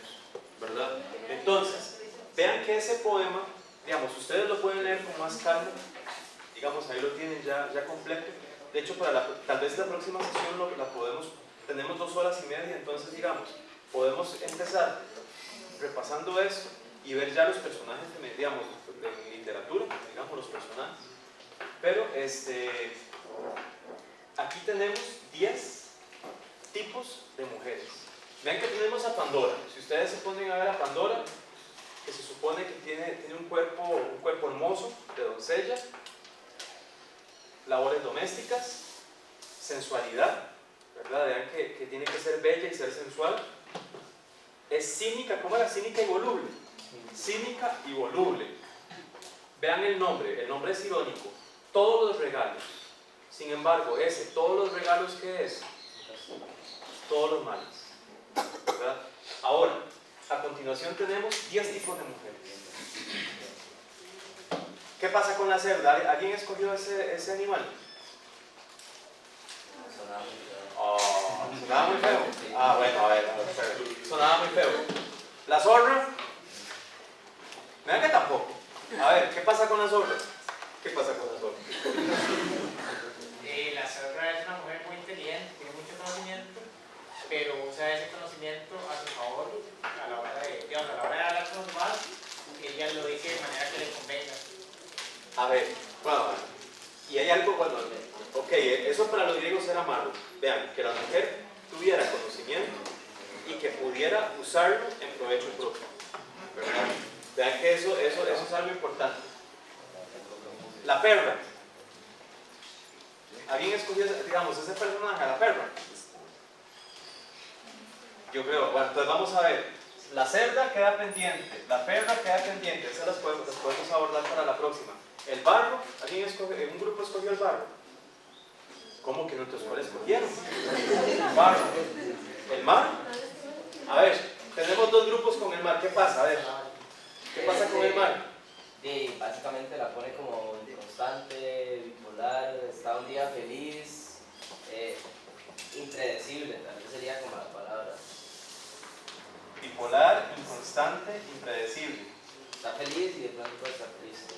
¿verdad? Entonces, vean que ese poema, digamos, ustedes lo pueden leer con más calma, digamos, ahí lo tienen ya completo. De hecho, tal vez la próxima sesión tenemos 2 horas y media, entonces, digamos, podemos empezar repasando esto y ver ya los personajes, digamos, en literatura, digamos, los personajes. Pero, aquí tenemos 10 tipos de mujeres. Vean que tenemos a Pandora. Si ustedes se ponen a ver a Pandora, que se supone que tiene un cuerpo hermoso, de doncella, labores domésticas, sensualidad, ¿verdad? Vean que tiene que ser bella y ser sensual. Es cínica, ¿cómo era? Cínica y voluble. Cínica y voluble. Vean el nombre es irónico. Todos los regalos. Sin embargo, todos los regalos, ¿qué es? Todos los males, ¿verdad? Ahora, a continuación tenemos 10 tipos de mujeres. ¿Qué pasa con la cerda? ¿Alguien escogió ese animal? Sonaba muy feo. Ah, bueno, a ver, sonaba muy feo. ¿La zorra? Vean que tampoco. A ver, ¿qué pasa con la zorra? ¿Qué pasa con la zorra? La zorra es una mujer muy inteligente, tiene mucho conocimiento, pero usa ese conocimiento a su favor a la hora de hablar con los demás, ella lo dice de manera que le convenga. A ver, bueno, y hay algo, bueno, ok, eso para los griegos era malo. Vean, que la mujer tuviera conocimiento y que pudiera usarlo en provecho propio, ¿verdad? Vean que eso es algo importante. La perra. ¿Alguien escogió, digamos, ese personaje, a la perra? Yo creo, bueno, entonces vamos a ver. La cerda queda pendiente, la perra queda pendiente, esas las podemos abordar para la próxima. El barro, un grupo escogió el barro. ¿Cómo que no? Entonces, ¿cuál escogieron? Barro. ¿El mar? A ver, tenemos 2 grupos con el mar, ¿qué pasa? A ver, ¿qué pasa con el mar? Y básicamente la pone como inconstante, bipolar, está un día feliz, impredecible, tal vez sería como la palabra. Bipolar, inconstante, impredecible. Está feliz y de pronto puede estar triste.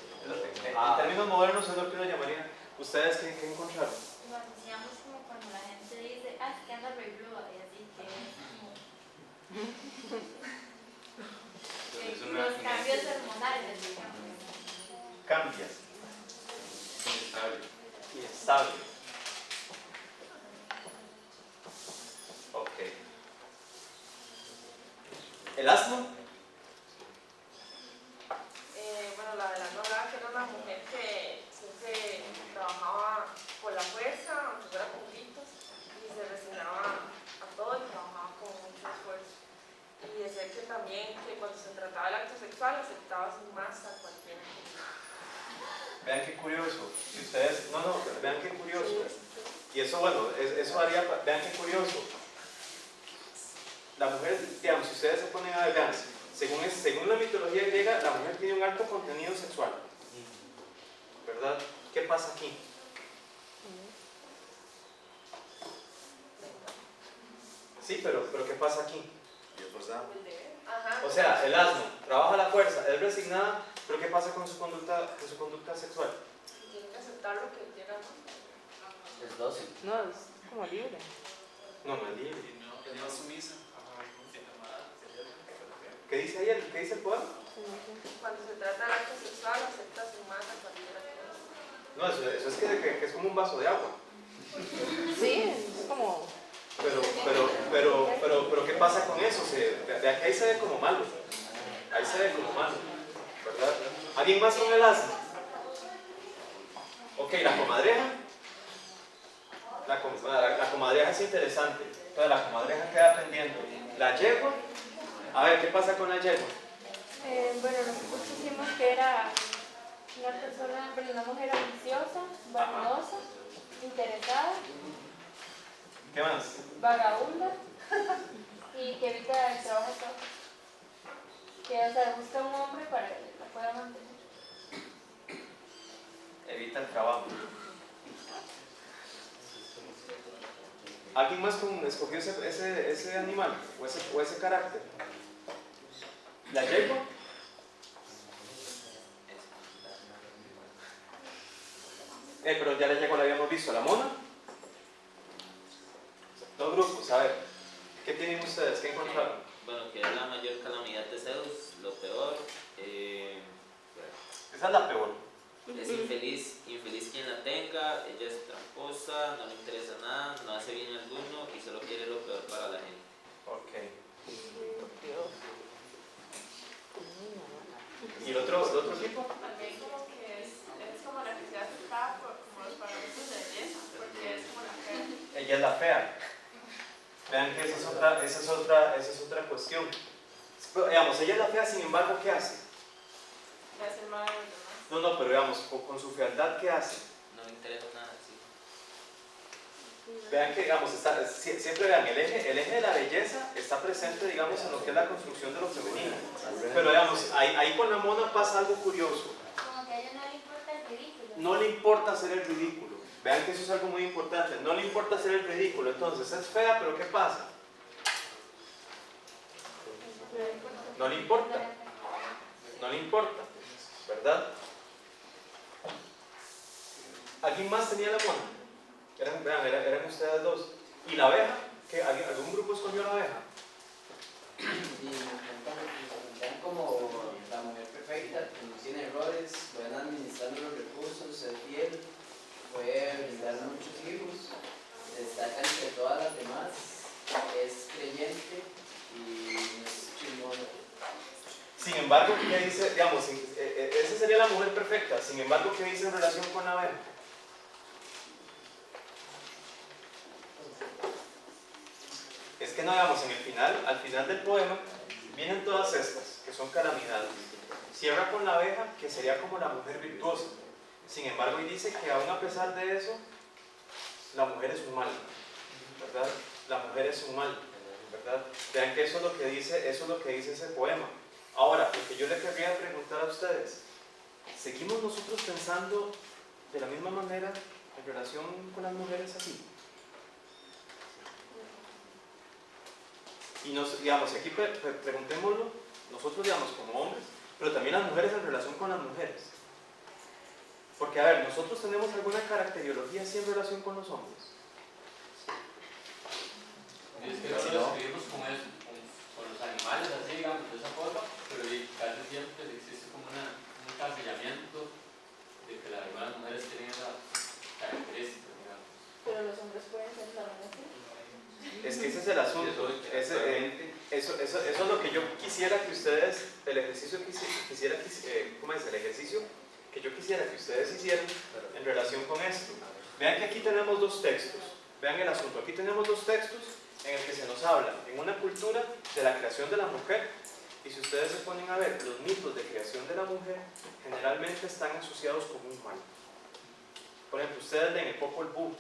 En términos modernos es lo que uno llamaría. ¿Ustedes qué encontraron? Lo decíamos como cuando la gente dice, es que anda re blue, y así que es como los cambios hormonales, digamos. Cambias. Inestable. Ok. ¿El asno? Bueno, la verdad no hablaba que era una mujer que siempre trabajaba por la fuerza, aunque fuera poquitos, y se resignaba a todo y trabajaba con mucho esfuerzo. Y decía que también que cuando se trataba del acto sexual aceptaba sin más a cualquiera. Vean qué curioso. Si ustedes, vean qué curioso. Y eso, bueno, eso haría, vean qué curioso. La mujer, digamos, si ustedes se ponen a ver, vean, según la mitología griega, la mujer tiene un alto contenido sexual, ¿verdad? ¿Qué pasa aquí? Sí, pero ¿qué pasa aquí? O sea, el asno trabaja la fuerza, es resignada, pero ¿qué pasa con su conducta sexual? Tiene que aceptar lo que quiera. Es dócil. No, es como libre. No es libre. No es sumisa. ¿Qué dice ahí? ¿Qué dice el poema? Cuando se trata del acto sexual acepta sin más a cualquiera. No, eso es que es como un vaso de agua. Sí, es como... Pero ¿qué pasa con eso? De aquí ahí se ve como malo. Ahí se ve como malo, ¿verdad? ¿Alguien más con el asno? Ok, la comadreja. La comadreja es interesante. Entonces la comadreja queda pendiente. La yegua. A ver, ¿qué pasa con la yegua? Bueno, nosotros pusimos que era una persona, pero una mujer ambiciosa, vanidosa, interesada, ¿Qué más? vagabunda y que evita el trabajo todo. Que, o sea, busca un hombre para que la pueda mantener. Evita el trabajo. ¿Alguien más escogió ese animal o ese carácter? ¿La yegua? Pero ya la yegua la habíamos visto. ¿La mona? Dos grupos, a ver. ¿Qué tienen ustedes? ¿Qué encontraron? Bueno, que es la mayor calamidad de Zeus, lo peor. Esa es la peor. Es infeliz quien la tenga, ella es tramposa, no le interesa nada, no hace bien alguno y solo quiere lo peor para la gente. Ok. ¿Y el otro tipo? También como que es como la que se hace aceptada por como los parámetros de belleza, porque es como la fea. Ella es la fea. Vean que esa es otra cuestión. Digamos, ella es la fea, sin embargo, ¿qué hace? Le hace mal a los demás. No, pero digamos, con su fealdad, ¿qué hace? No le interesa nada, sí. Vean que, digamos, siempre vean, el eje de la belleza está presente, digamos, en lo que es la construcción de lo femenino. Pero, digamos, ahí con la mona pasa algo curioso. Como que a ella no le importa el ridículo. No le importa hacer el ridículo. Vean que eso es algo muy importante. No le importa hacer el ridículo. Entonces, es fea, pero ¿qué pasa? No le importa. No le importa. ¿Verdad? ¿Alguien más tenía la mona? Eran ustedes dos. ¿Y la abeja? ¿Algún grupo escogió la abeja? Y me presentan como la mujer perfecta, que no tiene errores, pueden administrar los recursos, es fiel, puede brindar muchos hijos, destaca entre todas las demás, es creyente y es chingona. Sin embargo, ¿qué dice? Digamos, esa sería la mujer perfecta. Sin embargo, ¿qué dice en relación con la abeja? Es que no, digamos, al final del poema, vienen todas estas, que son calamidades. Cierra con la abeja, que sería como la mujer virtuosa. Sin embargo, y dice que aún a pesar de eso, la mujer es un mal, ¿verdad? La mujer es un mal, ¿verdad? Vean que eso es lo que dice ese poema. Ahora, lo que yo le querría preguntar a ustedes, ¿seguimos nosotros pensando de la misma manera en relación con las mujeres así? Y digamos, aquí preguntémoslo, nosotros digamos como hombres, pero también las mujeres en relación con las mujeres. Porque a ver, nosotros tenemos alguna caracteriología así en relación con los hombres. Es que nosotros escribimos con eso, con los animales así, digamos, de esa forma, pero casi siempre existe como un encasillamiento de que algunas mujeres tienen esa característica, digamos. Pero los hombres pueden ser también así. Es que ese es el asunto. Eso es lo que yo quisiera que ustedes, el ejercicio que yo quisiera que ustedes hicieran en relación con esto. Vean que aquí tenemos dos textos. Vean el asunto. Aquí tenemos dos textos en el que se nos habla en una cultura de la creación de la mujer. Y si ustedes se ponen a ver, los mitos de creación de la mujer generalmente están asociados con un mal. Por ejemplo, ustedes leen el Popol Vuh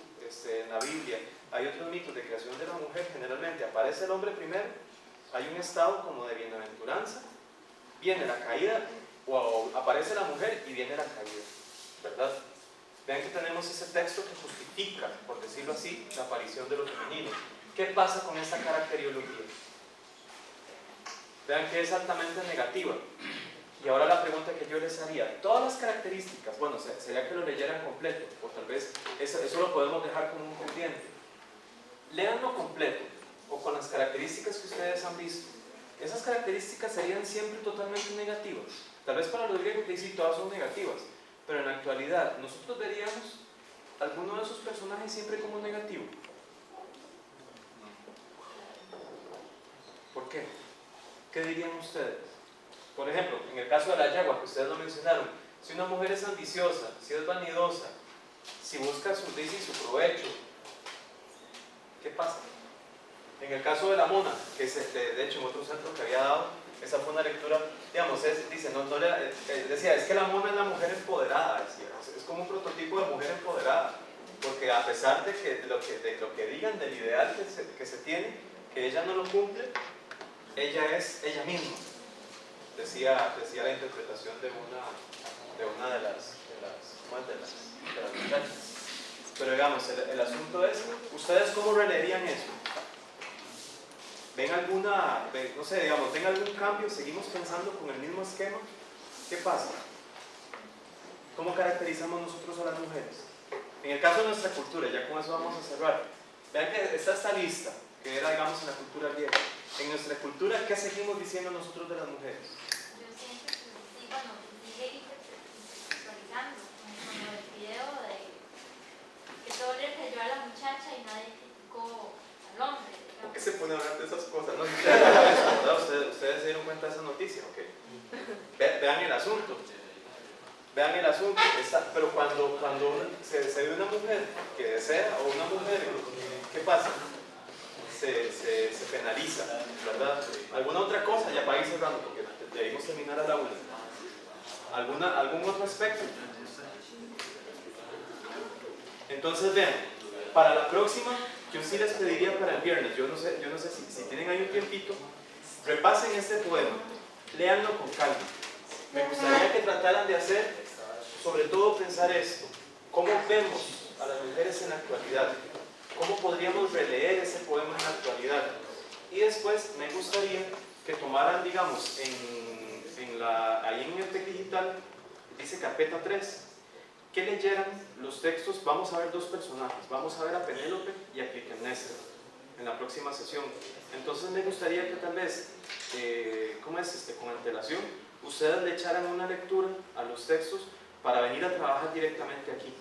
en la Biblia. Hay otros mitos de creación de la mujer. Generalmente aparece el hombre primero, hay un estado como de bienaventuranza, viene la caída, o aparece la mujer y viene la caída, ¿verdad? Vean que tenemos ese texto que justifica, por decirlo así, la aparición de lo femenino. ¿Qué pasa con esta caracteriología? Vean que es altamente negativa. Y ahora la pregunta que yo les haría, todas las características, bueno, sería que lo leyeran completo, o tal vez eso lo podemos dejar como un pendiente. Léanlo completo, o con las características que ustedes han visto. Esas características serían siempre totalmente negativas. Tal vez para los griegos sí, todas son negativas, pero en la actualidad nosotros veríamos alguno de esos personajes siempre como negativo? ¿Por qué? ¿Qué dirían ustedes? Por ejemplo, en el caso de la yagua, que ustedes lo mencionaron, si una mujer es ambiciosa, si es vanidosa, si busca su dice y su provecho, ¿qué pasa? En el caso de la mona, que es de hecho en otro centro que había dado, esa fue una lectura, digamos, dice, decía, es que la mona es la mujer empoderada, decía, es como un prototipo de mujer empoderada, porque a pesar de lo que digan del ideal que se tiene, que ella no lo cumple, ella es ella misma, decía la interpretación de una de las muchachas. Pero digamos, el asunto es, ¿ustedes cómo releerían eso? ¿Ven no sé, digamos, ven algún cambio? ¿Seguimos pensando con el mismo esquema? ¿Qué pasa? ¿Cómo caracterizamos nosotros a las mujeres? En el caso de nuestra cultura, ya con eso vamos a cerrar. Vean que está esta lista, que era, digamos, en la cultura griega. En nuestra cultura, ¿qué seguimos diciendo nosotros de las mujeres? Yo siento que sí, bueno, sigue visualizando, como el video de que todo le cayó a la muchacha y nadie criticó al hombre. ¿Por qué se pone a hablar de esas cosas? ¿No? ¿Ustedes se dieron cuenta de esa noticia? Okay. Vean el asunto. Vean el asunto. Pero cuando se ve una mujer que desea o una mujer, ¿qué pasa? Se penaliza, ¿verdad? ¿Alguna otra cosa? Ya para ir cerrando, porque debimos terminar a la una. ¿Algún otro aspecto? Entonces vean, para la próxima, yo sí les pediría para el viernes, yo no sé si tienen ahí un tiempito, repasen este poema, léanlo con calma. Me gustaría que trataran de hacer, sobre todo pensar esto, ¿cómo vemos a las mujeres en la actualidad? ¿Cómo podríamos releer ese poema en la actualidad? Y después me gustaría que tomaran, digamos, ahí en el TEC digital, dice carpeta 3, que leyeran los textos. Vamos a ver dos personajes, vamos a ver a Penélope y a Clitemnestra en la próxima sesión. Entonces me gustaría que tal vez, con antelación, ustedes le echaran una lectura a los textos para venir a trabajar directamente aquí.